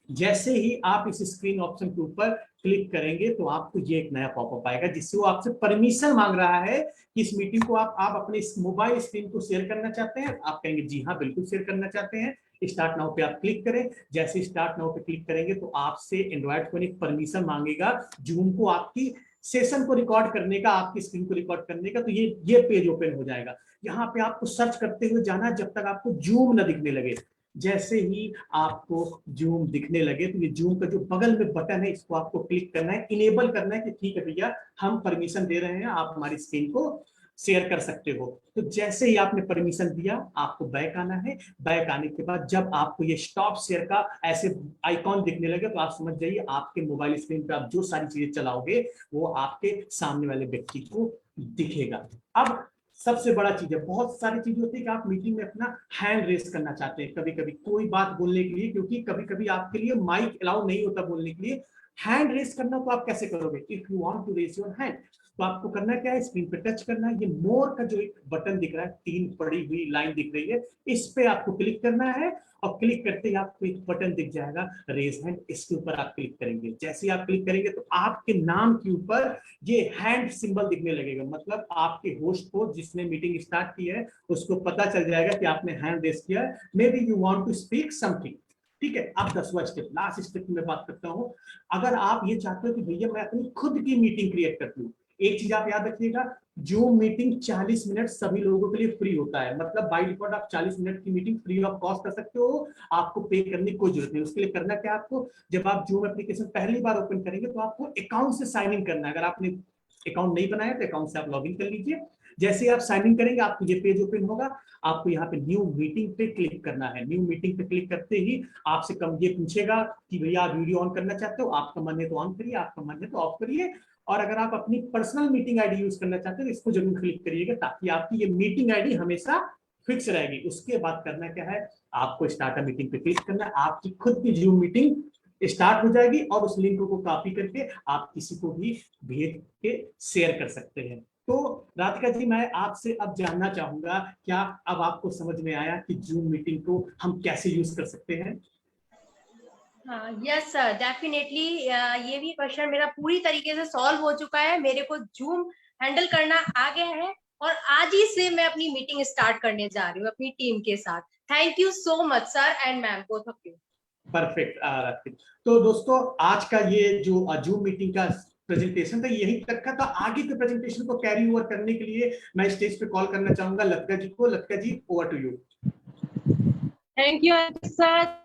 जैसे ही आप इस स्क्रीन ऑप्शन के ऊपर क्लिक करेंगे तो आपको ये एक नया पॉपअप आएगा जिससे वो आपसे परमिशन मांग रहा है कि इस मीटिंग को आप अपने मोबाइल स्क्रीन को शेयर करना चाहते हैं। आप कहेंगे जी हाँ बिल्कुल शेयर करना चाहते हैं, स्टार्ट नाउ पे आप क्लिक करें। जैसे स्टार्ट नाउ पे क्लिक करेंगे तो आपसे एंड्रॉइड फोन एक परमिशन मांगेगा जूम को आपकी सेशन को रिकॉर्ड करने का, आपकी स्क्रीन को रिकॉर्ड करने का। तो ये पेज ओपन हो जाएगा। यहाँ पे आपको सर्च करते हुए जाना जब तक आपको जूम न दिखने लगे। जैसे ही आपको जूम दिखने लगे तो ये जूम का जो बगल में बटन है इसको आपको क्लिक करना है, इनेबल करना है कि ठीक है भैया हम परमिशन दे रहे हैं, आप हमारी स्क्रीन को शेयर कर सकते हो। तो जैसे ही आपने परमिशन दिया आपको बैक आना है। बैक आने के बाद जब आपको ये स्टॉप शेयर का ऐसे आइकॉन दिखने लगे तो आप समझ जाइए आपके मोबाइल स्क्रीन पे आप जो सारी चीजें चलाओगे वो आपके सामने वाले व्यक्ति को दिखेगा। अब सबसे बड़ा चीज है, बहुत सारी चीजें होती है कि आप मीटिंग में अपना हैंड रेस करना चाहते हैं कभी कभी कोई बात बोलने के लिए, क्योंकि कभी कभी आपके लिए माइक अलाउ नहीं होता बोलने के लिए। हैंड रेस करना तो आप कैसे करोगे? If you want to raise your hand तो आपको करना क्या है, स्क्रीन पे टच करना है। ये मोर का जो एक बटन दिख रहा है, 3 पड़ी हुई लाइन दिख रही है, इस पे आपको क्लिक करना है और क्लिक करते ही आपको एक बटन दिख जाएगा रेज हैंड, इसके ऊपर आप क्लिक करेंगे। जैसे ही आप क्लिक करेंगे तो आपके नाम के ऊपर ये हैंड सिंबल दिखने लगेगा, मतलब आपके होस्ट को जिसने मीटिंग स्टार्ट की है उसको पता चल जाएगा कि आपने हैंड रेज किया है। Maybe you want to speak something. ठीक है, अब 10वां स्टेप, लास्ट स्टेप में बात करता हूं। अगर आप ये चाहते हो कि भैया मैं अपनी खुद की मीटिंग क्रिएट कर लूं, एक चीज आप याद रखिएगा, जूम मीटिंग 40 मिनट सभी लोगों के लिए फ्री होता है। मतलब बाय डिफॉल्ट आप 40 मिनट की मीटिंग फ्री ऑफ कॉस्ट कर सकते हो, आपको पे करने की कोई जरूरत नहीं। उसके लिए करना क्या आपको, जब आप जूम एप्लीकेशन पहली बार ओपन करेंगे तो आपको अकाउंट से साइन इन करना है। अगर आपने अकाउंट नहीं बनाया तो अकाउंट से आप लॉग इन कर लीजिए। जैसे आप साइन इन करेंगे आपको ये पेज ओपन होगा, आपको यहाँ पे न्यू मीटिंग पे क्लिक करना है। न्यू मीटिंग पे क्लिक करते ही आपसे कम ये पूछेगा कि भैया आप वीडियो ऑन करना चाहते हो, आपका मन है तो ऑन करिए, आपका मन है तो ऑफ करिए। और अगर आप अपनी पर्सनल मीटिंग आईडी यूज करना चाहते हैं तो इसको जरूर क्लिक करिएगा ताकि आपकी ये मीटिंग आईडी हमेशा फिक्स रहेगी। उसके बाद करना क्या है, आपको स्टार्ट अ मीटिंग पे क्लिक करना है, आपकी खुद की जूम मीटिंग स्टार्ट हो जाएगी और उस लिंक को कॉपी करके आप किसी को भी भेज के शेयर कर सकते हैं। तो राधिका जी मैं आपसे अब जानना चाहूंगा, क्या अब आपको समझ में आया कि जूम मीटिंग को हम कैसे यूज कर सकते हैं? यस सर, डेफिनेटली ये भी क्वेश्चन मेरा पूरी तरीके से सॉल्व हो चुका है। मेरे को जूम हैंडल करना आ गया है और आज ही से मैं अपनी मीटिंग स्टार्ट करने जा रही हूँ अपनी टीम के साथ। Thank you so much sir and ma'am, both of you. Perfect. तो दोस्तों आज का ये जो जूम मीटिंग का प्रेजेंटेशन था यही तक का था। आगे के प्रेजेंटेशन को कैरी ओवर करने के लिए मैं स्टेज पे कॉल करना चाहूंगा लतिका जी को। Latika ji over to you. Thank you sir,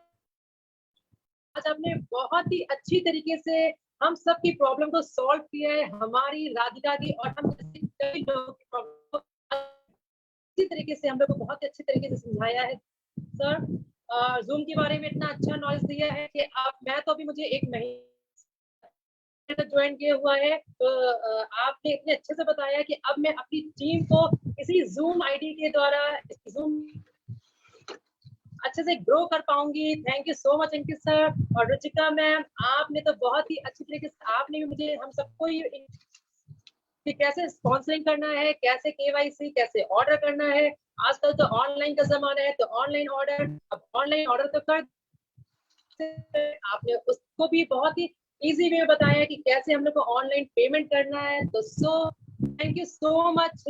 आज आपने बहुत ही अच्छी तरीके से हम सब की प्रॉब्लम को सॉल्व किया है, हमारी राधिका की और हम जैसे कई लोगों की प्रॉब्लम को अच्छी तरीके से हम लोग को बहुत अच्छी तरीके से समझाया है सर। जूम के बारे में इतना अच्छा नॉलेज दिया है कि मैं तो अभी मुझे 1 महीने ज्वाइन किया हुआ है, तो आपने इतने अच्छे से बताया कि अब मैं अपनी टीम को इसी जूम आईडी के द्वारा जूम अच्छे से ग्रो कर पाऊंगी। Thank you so much Ankit sir और रुचिका मैम, आपने तो बहुत ही अच्छी तरीके से आपने भी मुझे हम सबको कि कैसे स्पॉन्सरिंग करना है, कैसे केवाईसी, कैसे ऑर्डर करना है। आजकल तो ऑनलाइन का जमाना है, तो ऑनलाइन ऑर्डर, अब ऑनलाइन ऑर्डर तो कर आपने उसको भी बहुत ही इजी वे बताया कि कैसे हम लोग को ऑनलाइन पेमेंट करना है। तो thank you so much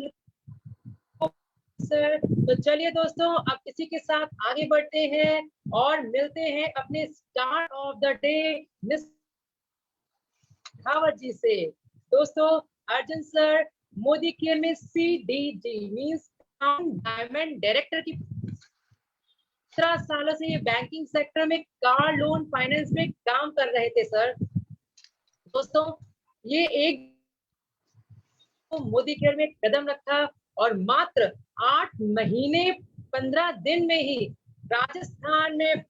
sir. तो चलिए दोस्तों, अब इसी के साथ आगे बढ़ते हैं और मिलते हैं अपने start of the day miss Shekhawat ji से। दोस्तों, अर्जुन सर मोदी केयर में CDG मींस डायमंड डायरेक्टर की 17 सालों से ये बैंकिंग सेक्टर में कार लोन फाइनेंस में काम कर रहे थे सर। दोस्तों, ये एक मोदी केयर में कदम रखा और मात्र 8 महीने 15 दिन में ही राजस्थान में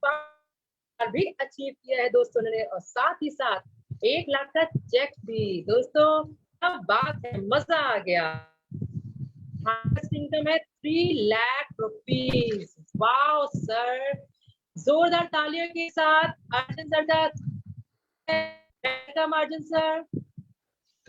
भी अचीव किया है दोस्तों ने, और साथ ही साथ 1 लाख का चेक भी। दोस्तों, अब बात है, मजा आ गया। इनकम है 3 लाख रुपीज। वाओ सर, जोरदार तालियों के साथ अर्जुन सर का welcome. Arjun sir,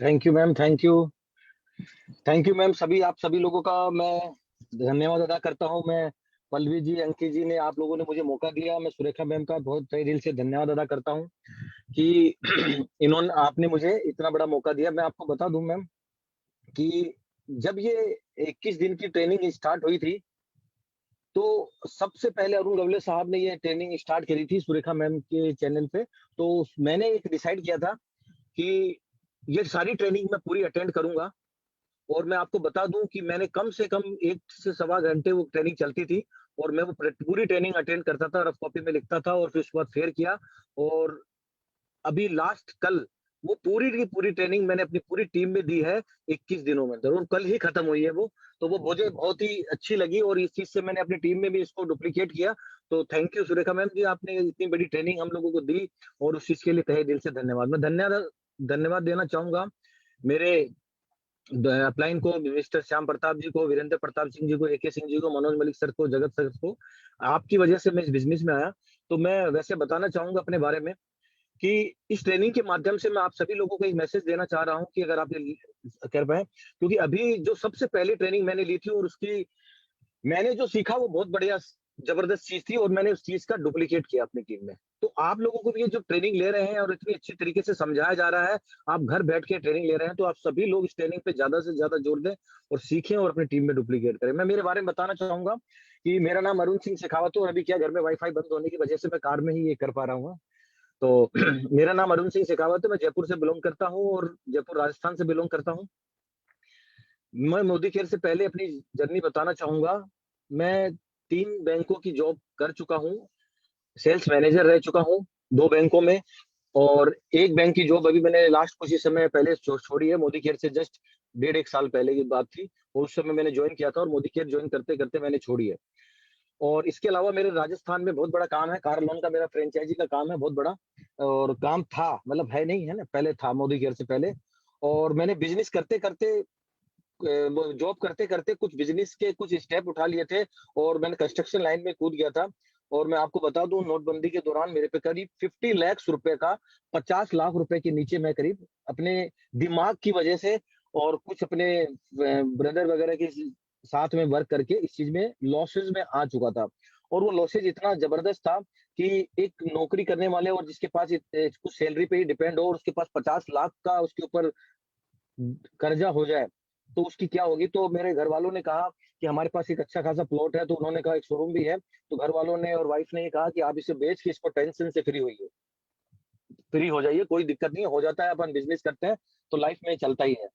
thank you ma'am, thank you ma'am. आप सभी लोगों का मैं धन्यवाद अदा करता हूं। मैं पल्लवी जी, अंकित जी ने, आप लोगों ने मुझे मौका दिया। मैं सुरेखा मैम का बहुत तहे दिल से धन्यवाद अदा करता हूं कि आपने मुझे इतना बड़ा मौका दिया। मैं आपको बता दूं मैम कि जब ये 21 दिन की ट्रेनिंग स्टार्ट हुई थी तो सबसे पहले अरुण गवले साहब ने ये ट्रेनिंग स्टार्ट करी थी सुरेखा मैम के चैनल पे। तो मैंने एक डिसाइड किया था कि ये सारी ट्रेनिंग मैं पूरी अटेंड करूंगा। और मैं आपको बता दूं कि मैंने कम से कम 1 से सवा घंटे वो ट्रेनिंग चलती थी और मैं वो पूरी ट्रेनिंग अटेंड करता था, रफ कॉपी में लिखता था और फिर उसके बाद फेयर किया। और अभी लास्ट कल वो पूरी की पूरी ट्रेनिंग मैंने अपनी पूरी टीम में दी है 21 दिनों में। जरूर कल ही खत्म हुई है वो, तो वो मुझे बहुत ही अच्छी लगी और इस चीज से मैंने अपनी टीम में भी इसको डुप्लीकेट किया। तो थैंक यू सुरेखा मैम जी, आपने इतनी बड़ी ट्रेनिंग हम लोगों को दी और उस चीज के लिए तहे दिल से धन्यवाद। मैं धन्यवाद देना चाहूंगा मेरे अपलाइन को, मिस्टर श्याम प्रताप जी को, वीरेंद्र प्रताप सिंह जी को, AK सिंह जी को, मनोज मलिक सर को, जगत सर को। आपकी वजह से मैं इस बिजनेस में आया। तो मैं वैसे बताना चाहूंगा अपने बारे में कि इस ट्रेनिंग के माध्यम से मैं आप सभी लोगों को एक मैसेज देना चाह रहा हूं कि अगर आप ये कर पाए, क्योंकि अभी जो सबसे पहली ट्रेनिंग मैंने ली थी और उसकी मैंने जो सीखा वो बहुत बढ़िया जबरदस्त चीज थी और मैंने उस चीज का डुप्लीकेट किया अपनी टीम में। तो आप लोगों को भी ये जो ट्रेनिंग ले रहे हैं और इतनी अच्छी तरीके से समझाया जा रहा है, आप घर बैठ के ट्रेनिंग ले रहे हैं, तो आप सभी लोग इस ट्रेनिंग पे ज्यादा से ज्यादा जोर दें और सीखें और अपनी टीम में डुप्लीकेट करें। मैं मेरे बारे में बताना चाहूंगा कि मेरा नाम अरुण सिंह शेखावत है और अभी क्या घर में वाईफाई बंद होने की वजह से मैं कार में ही ये कर पा रहा हूँ। तो मेरा नाम अरुण सिंह शेखावत है, मैं जयपुर से बिलोंग करता हूँ और जयपुर राजस्थान से बिलोंग करता हूँ। मैं मोदी केयर से पहले अपनी जर्नी बताना चाहूंगा। मैं 3 बैंकों की जॉब कर चुका हूँ, सेल्स मैनेजर रह चुका हूँ 2 बैंकों में, और एक बैंक की जॉब अभी मैंने लास्ट कुछ ही समय पहले छोड़ी है। मोदी केयर से जस्ट 1.5 साल पहले की बात थी और उस समय मैंने ज्वाइन किया था और मोदी केयर ज्वाइन करते करते मैंने छोड़ी है। और इसके अलावा मेरे राजस्थान में बहुत बड़ा काम है, कार लोन का मेरा फ्रेंचाइजी का काम है बहुत बड़ा, और काम था, मतलब है नहीं है ना, पहले था मोदी केयर से पहले। और मैंने बिजनेस करते करते, जॉब करते करते कुछ बिजनेस के कुछ स्टेप उठा लिए थे और मैंने कंस्ट्रक्शन लाइन में कूद गया था। और मैं आपको बता दूं, नोटबंदी के दौरान मेरे पे करीब 50 लाख रुपए का 50 लाख रुपए के नीचे मैं करीब अपने दिमाग की वजह से और कुछ अपने ब्रदर वगैरह के साथ में वर्क करके इस चीज में लॉसेज में आ चुका था। और वो लॉसेज इतना जबरदस्त था कि एक नौकरी करने वाले और जिसके पास कुछ सैलरी पे ही डिपेंड हो और उसके पास 50 लाख का उसके ऊपर कर्जा हो जाए तो उसकी क्या होगी। तो मेरे घर वालों ने कहा कि हमारे पास एक अच्छा खासा प्लॉट है, तो उन्होंने कहा एक शोरूम भी है, तो घर वालों ने और वाइफ ने ये कहा कि आप इसे बेच के इसको टेंशन से फ्री हो जाइए, कोई दिक्कत नहीं हो जाता है, अपन बिजनेस करते हैं तो लाइफ में चलता ही है।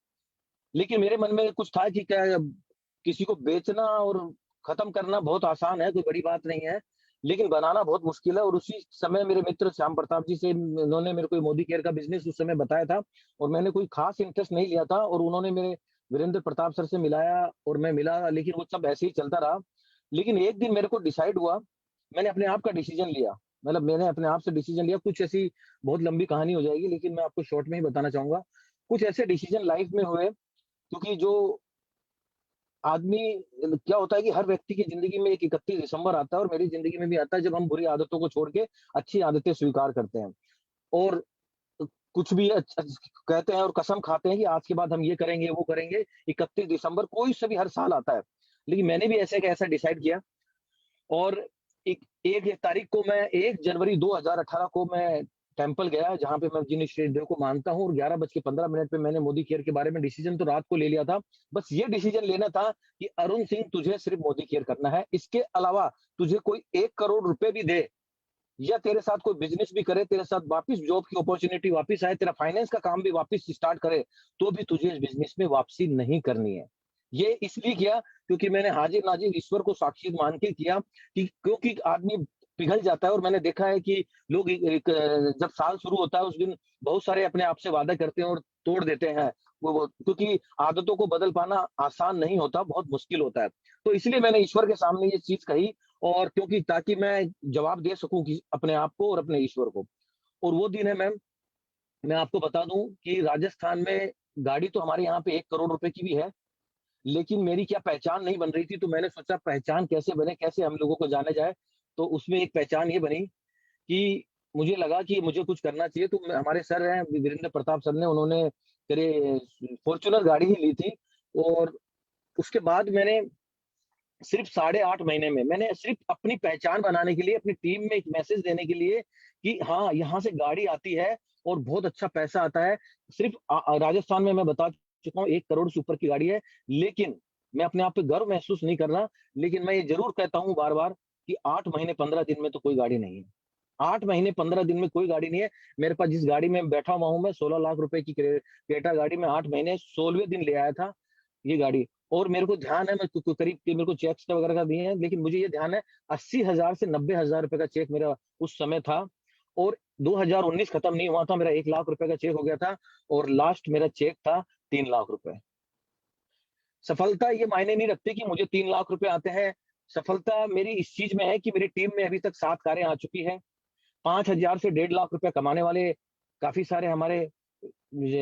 लेकिन मेरे मन में कुछ था कि क्या किसी को बेचना और खत्म करना बहुत आसान है, कोई बड़ी बात नहीं है, लेकिन बनाना बहुत मुश्किल है। और उसी समय मेरे मित्र श्याम प्रताप जी से उन्होंने मेरे को मोदी केयर का बिजनेस उस समय बताया था और मैंने कोई खास इंटरेस्ट नहीं लिया था और उन्होंने मेरे वीरेंद्र प्रताप सर से मिलाया और मैं मिला, लेकिन वो सब ऐसे ही चलता रहा। लेकिन एक दिन मेरे को डिसाइड हुआ, मैंने अपने आप का डिसीजन लिया, मतलब मैंने अपने आप से डिसीजन लिया। कुछ ऐसी बहुत लंबी कहानी हो जाएगी लेकिन मैं आपको शॉर्ट में ही बताना चाहूंगा। कुछ ऐसे डिसीजन लाइफ में हुए, क्योंकि जो आदमी, क्या होता है कि हर व्यक्ति की जिंदगी में एक 31 दिसंबर आता है और मेरी जिंदगी में भी आता है जब हम बुरी आदतों को छोड़ के अच्छी आदतें स्वीकार करते हैं और कुछ भी कहते हैं और कसम खाते हैं कि आज के बाद हम ये करेंगे वो करेंगे। 31 दिसंबर कोई से भी हर साल आता है, लेकिन मैंने भी ऐसे कैसा डिसाइड किया और एक तारीख को मैं 1 जनवरी 2018 को मैं टेम्पल गया जहां पे मैं जिन देव को मानता हूँ, और 11:15 पे मैंने मोदी केयर के बारे में डिसीजन तो रात को ले लिया था। बस ये डिसीजन लेना था कि अरुण सिंह तुझे सिर्फ मोदी केयर करना है, इसके अलावा तुझे कोई 1 करोड़ रुपए भी दे या तेरे साथ कोई बिजनेस भी करे, तेरे साथ वापस जॉब की अपॉर्चुनिटी वापस आए, तेरा फाइनेंस का काम भी वापस स्टार्ट करे, तो भी तुझे इस बिजनेस में वापसी नहीं करनी है। ये इसलिए किया क्योंकि मैंने हाजिर नाजिर ईश्वर को साक्षी मान के किया कि क्योंकि आदमी पिघल जाता है, और मैंने देखा है कि लोग जब साल शुरू होता है उस दिन बहुत सारे अपने आप से वादा करते हैं और तोड़ देते हैं क्योंकि आदतों को बदल पाना आसान नहीं होता, बहुत मुश्किल होता है। तो इसलिए मैंने ईश्वर के सामने ये चीज कही, और क्योंकि ताकि मैं जवाब दे सकूं अपने आप को और अपने ईश्वर को। और वो दिन है मैम, मैं आपको बता दूं कि राजस्थान में गाड़ी तो हमारे यहाँ पे 1 करोड़ रुपए की भी है, लेकिन मेरी क्या पहचान नहीं बन रही थी। तो मैंने सोचा पहचान कैसे बने, कैसे हम लोगों को जाना जाए। तो उसमें एक पहचान ये बनी कि मुझे लगा कि मुझे कुछ करना चाहिए। तो हमारे सर हैं वीरेंद्र प्रताप सर ने, उन्होंने मेरे फॉर्च्यूनर गाड़ी ही ली थी, और उसके बाद मैंने सिर्फ 8.5 महीने में मैंने सिर्फ अपनी पहचान बनाने के लिए, अपनी टीम में एक मैसेज देने के लिए कि हाँ यहाँ से गाड़ी आती है और बहुत अच्छा पैसा आता है। सिर्फ राजस्थान में मैं बता चुका हूँ 1 करोड़ से ऊपर की गाड़ी है, लेकिन मैं अपने आप पे गर्व महसूस नहीं कर रहा। लेकिन मैं ये जरूर कहता हूँ बार बार कि 8 महीने 15 दिन में तो कोई गाड़ी नहीं है। 8 महीने 15 दिन में कोई गाड़ी नहीं है। मेरे पास जिस गाड़ी में बैठा हुआ हूँ मैं, 16 लाख रुपए की क्रेटा गाड़ी में 8 महीने 16वें दिन ले आया था ये गाड़ी। और मेरे को ध्यान है, मैं करीब मेरे को चेक्स वगैरह का दिए हैं, लेकिन मुझे ये ध्यान है 80,000 से 90,000 रुपए का चेक मेरा उस समय था। और 2019 खत्म नहीं हुआ था, मेरा 1 लाख रुपए का चेक हो गया था, और लास्ट मेरा चेक था 3 लाख रुपए। सफलता ये मायने नहीं रखती कि मुझे 3 लाख रुपए आते हैं। सफलता मेरी इस चीज में है कि मेरी टीम में अभी तक 7 कारें आ चुकी है। 5,000 से 1.5 लाख रुपए कमाने वाले काफी सारे हमारे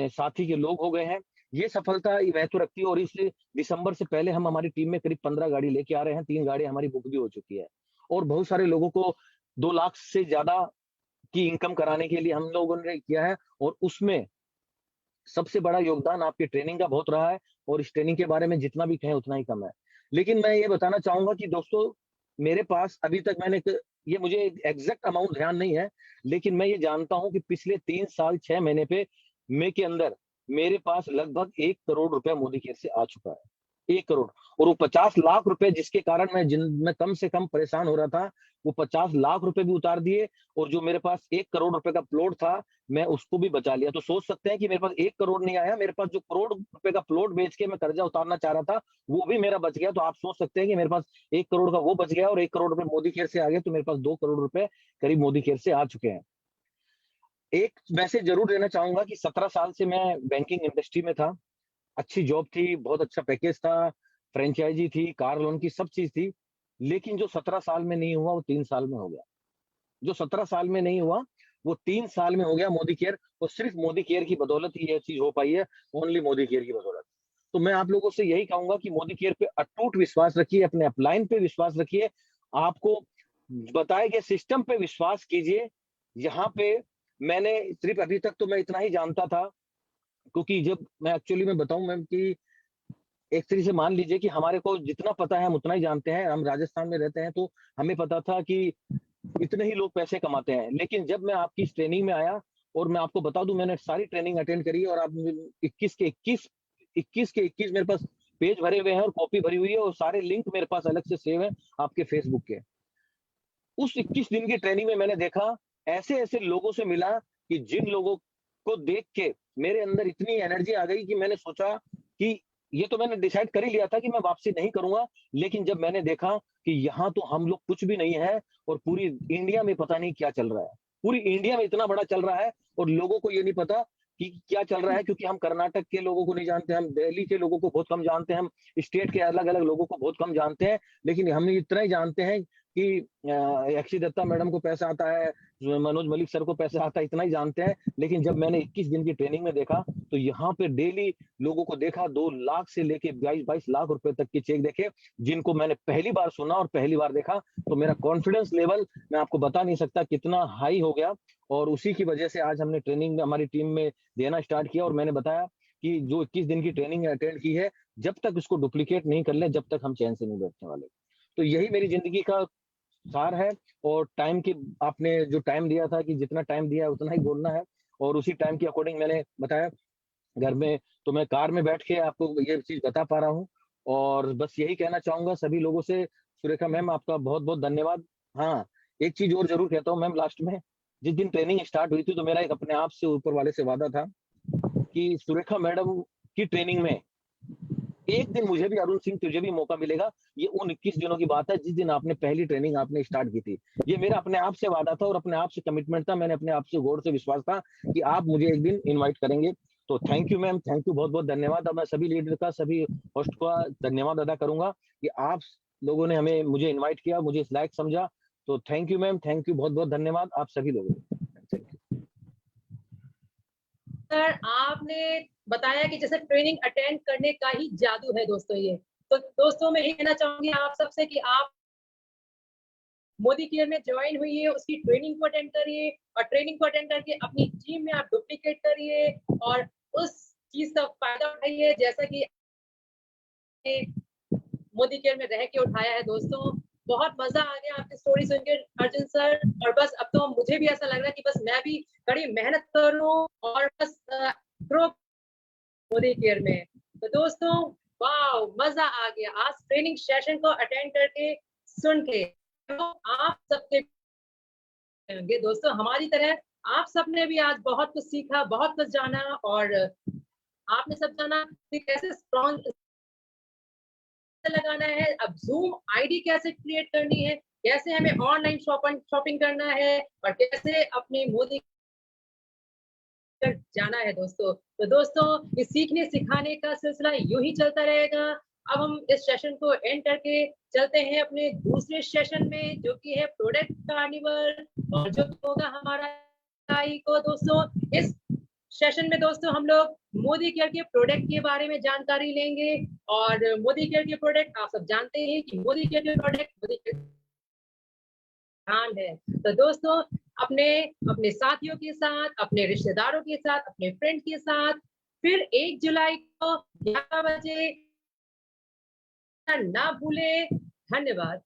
साथी के लोग हो गए हैं। ये सफलता महत्व रखती है। और इस दिसंबर से पहले हम हमारी टीम में करीब 15 गाड़ी लेके आ रहे हैं। 3 गाड़ी हमारी बुक भी हो चुकी है, और बहुत सारे लोगों को 2 लाख से ज्यादा की इनकम कराने के लिए हम लोगों ने किया है। और उसमें सबसे बड़ा योगदान आपकी ट्रेनिंग का बहुत रहा है, और इस ट्रेनिंग के बारे में जितना भी कहें उतना ही कम है। लेकिन मैं ये बताना चाहूंगा कि दोस्तों, मेरे पास अभी तक ये मुझे एग्जैक्ट अमाउंट ध्यान नहीं है, लेकिन मैं ये जानता हूं कि पिछले 3 साल 6 महीने पे मई के अंदर मेरे पास लगभग 1 करोड़ रुपए मोदी केयर से आ चुका है। 1 करोड़। और वो 50 लाख रुपए जिसके कारण मैं कम से कम परेशान हो रहा था, वो 50 लाख रुपए भी उतार दिए। और जो मेरे पास 1 करोड़ रुपए का प्लॉट था, मैं उसको भी बचा लिया। तो सोच सकते हैं कि मेरे पास 1 करोड़ नहीं आया, मेरे पास जो करोड़ रुपए का प्लॉट बेच के मैं कर्जा उतारना चाह रहा था, वो भी मेरा बच गया। तो आप सोच सकते हैं कि मेरे पास 1 करोड़ का वो बच गया, और 1 करोड़ रुपए मोदी केयर से आ गए, तो मेरे पास 2 करोड़ रुपए करीब मोदी केयर से आ चुके हैं। एक मैसेज जरूर देना चाहूंगा कि 17 साल से मैं बैंकिंग इंडस्ट्री में था। अच्छी जॉब थी, बहुत अच्छा पैकेज था, फ्रेंचाइजी थी, कार लोन की सब चीज थी। लेकिन जो 17 साल में नहीं हुआ वो 3 साल में हो गया। जो 17 साल में नहीं हुआ वो 3 साल में हो गया मोदी केयर। और सिर्फ मोदी केयर की बदौलत ही ये चीज हो पाई है, ओनली मोदी केयर की बदौलत। तो मैं आप लोगों से यही कहूंगा कि मोदी केयर पे अटूट विश्वास रखिए, अपने अपलाइन पे विश्वास रखिए, आपको बताए गए सिस्टम पे विश्वास कीजिए। यहाँ पे मैंने सिर्फ अभी तक तो मैं इतना ही जानता था, क्योंकि जब मैं एक्चुअली में बताऊं मैम कि एक तरीके से मान लीजिए कि हमारे को जितना पता है हम उतना ही जानते हैं। हम राजस्थान में रहते हैं, तो हमें पता था कि इतने ही लोग पैसे कमाते हैं। लेकिन जब मैं आपकी इस ट्रेनिंग में आया, और मैं आपको बता दूं मैंने सारी ट्रेनिंग अटेंड करी है, और आप 21 के 21 मेरे पास पेज भरे हुए हैं और कॉपी भरी हुई है, और सारे लिंक मेरे पास अलग से सेव है आपके फेसबुक के। उस 21 दिन की ट्रेनिंग में मैंने देखा, ऐसे ऐसे लोगों से मिला कि जिन लोगों को देख के मेरे अंदर इतनी एनर्जी आ गई कि मैंने सोचा कि ये तो मैंने डिसाइड कर ही लिया था कि मैं वापसी नहीं करूंगा। लेकिन जब मैंने देखा कि यहाँ तो हम लोग कुछ भी नहीं है, और पूरी इंडिया में पता नहीं क्या चल रहा है, पूरी इंडिया में इतना बड़ा चल रहा है, और लोगों को ये नहीं पता कि क्या चल रहा है। क्योंकि हम कर्नाटक के लोगों को नहीं जानते, हम दिल्ली के लोगों को बहुत कम जानते हैं, हम स्टेट के अलग अलग लोगों को बहुत कम जानते हैं। लेकिन हम इतना ही जानते हैं कि अक्षय दत्ता मैडम को पैसा आता है, मनोज मलिक सर को पैसा आता है, इतना ही जानते हैं। लेकिन जब मैंने 21 दिन की ट्रेनिंग में देखा, तो यहाँ पे डेली लोगों को देखा, 2 लाख से लेके 22 लाख रुपए तक के चेक देखे, जिनको मैंने पहली बार सुना और पहली बार देखा। तो मेरा कॉन्फिडेंस लेवल मैं आपको बता नहीं सकता कितना हाई हो गया। और उसी की वजह से आज हमने ट्रेनिंग हमारी टीम में देना स्टार्ट किया। और मैंने बताया कि जो 21 दिन की ट्रेनिंग अटेंड की है, जब तक उसको डुप्लीकेट नहीं कर ले, जब तक हम चैन से नहीं बैठने वाले। तो यही मेरी जिंदगी का सार है। और टाइम की आपने जो टाइम दिया था कि जितना टाइम दिया है उतना ही बोलना है, और उसी टाइम के अकॉर्डिंग मैंने बताया घर में, तो मैं कार में बैठ के आपको ये चीज बता पा रहा हूँ। और बस यही कहना चाहूंगा सभी लोगों से, सुरेखा मैम आपका बहुत बहुत धन्यवाद। हाँ, एक चीज और जरूर कहता हूँ मैम लास्ट में, जिस दिन ट्रेनिंग स्टार्ट हुई थी तो मेरा एक अपने आप से ऊपर वाले से वादा था कि सुरेखा मैडम की ट्रेनिंग में एक दिन मुझे भी, अरुण सिंह तुझे भी मौका मिलेगा। ये उन 21 दिनों की बात है जिस दिन आपने पहली ट्रेनिंग आपने स्टार्ट की थी। ये मेरा अपने आप से वादा था और अपने आप से कमिटमेंट था, मैंने अपने आप से गौर से विश्वास था कि आप मुझे एक दिन इनवाइट करेंगे। तो thank you ma'am, thank you, बहुत बहुत धन्यवाद। अब मैं सभी लीडर का, सभी होस्ट का धन्यवाद अदा करूंगा कि आप लोगों ने हमें, मुझे इन्वाइट किया, मुझे इस लायक समझा। तो thank you ma'am, thank you, बहुत बहुत धन्यवाद आप सभी लोगों को। सर आपने बताया कि जैसे ट्रेनिंग अटेंड करने का ही जादू है दोस्तों ये। तो दोस्तों मैं यही कहना चाहूंगी आप सबसे कि आप मोदी केयर में ज्वाइन हुई उसकी ट्रेनिंग को अटेंड करिए, और ट्रेनिंग को अटेंड करके अपनी टीम में आप डुप्लीकेट करिए और उस चीज का फायदा उठाइए जैसा कि मोदी केयर में रह के उठाया है। दोस्तों बहुत मजा आ गया आपकी स्टोरी सुनकर अर्जुन सर, और बस अब तो मुझे भी ऐसा लग रहा है कि बस मैं भी कड़ी मेहनत करूं और बस ग्रो मोदी केयर में। तो दोस्तों वाह, मजा आ गया आज ट्रेनिंग सेशन को अटेंड करके, सुन के। तो आप सबके होंगे दोस्तों हमारी तरह आप सबने भी आज बहुत कुछ सीखा, बहुत कुछ जाना, और आपने सब जाना कि कैसे स्ट्रॉन्ग लगाना है, अब जूम आईडी कैसे क्रिएट करनी है, कैसे हमें ऑनलाइन शॉपिंग करना है, और कैसे अपने मोदी जाना है दोस्तों। तो दोस्तों इस सीखने सिखाने का सिलसिला यूं ही चलता रहेगा। अब हम इस सेशन को एंड करके चलते हैं अपने दूसरे सेशन में जो कि है प्रोडक्ट कार्निवल, और जो होगा हमारा को दोस्तों इस सेशन में दोस्तों हम लोग मोदी केयर के प्रोडक्ट के बारे में जानकारी लेंगे। और मोदी केयर के प्रोडक्ट आप सब जानते हैं कि मोदी केयर के प्रोडक्ट मोदी केयर है। तो दोस्तों अपने अपने साथियों के साथ, अपने रिश्तेदारों के साथ, अपने फ्रेंड के साथ फिर 1 जुलाई को 11 बजे ना भूले। धन्यवाद।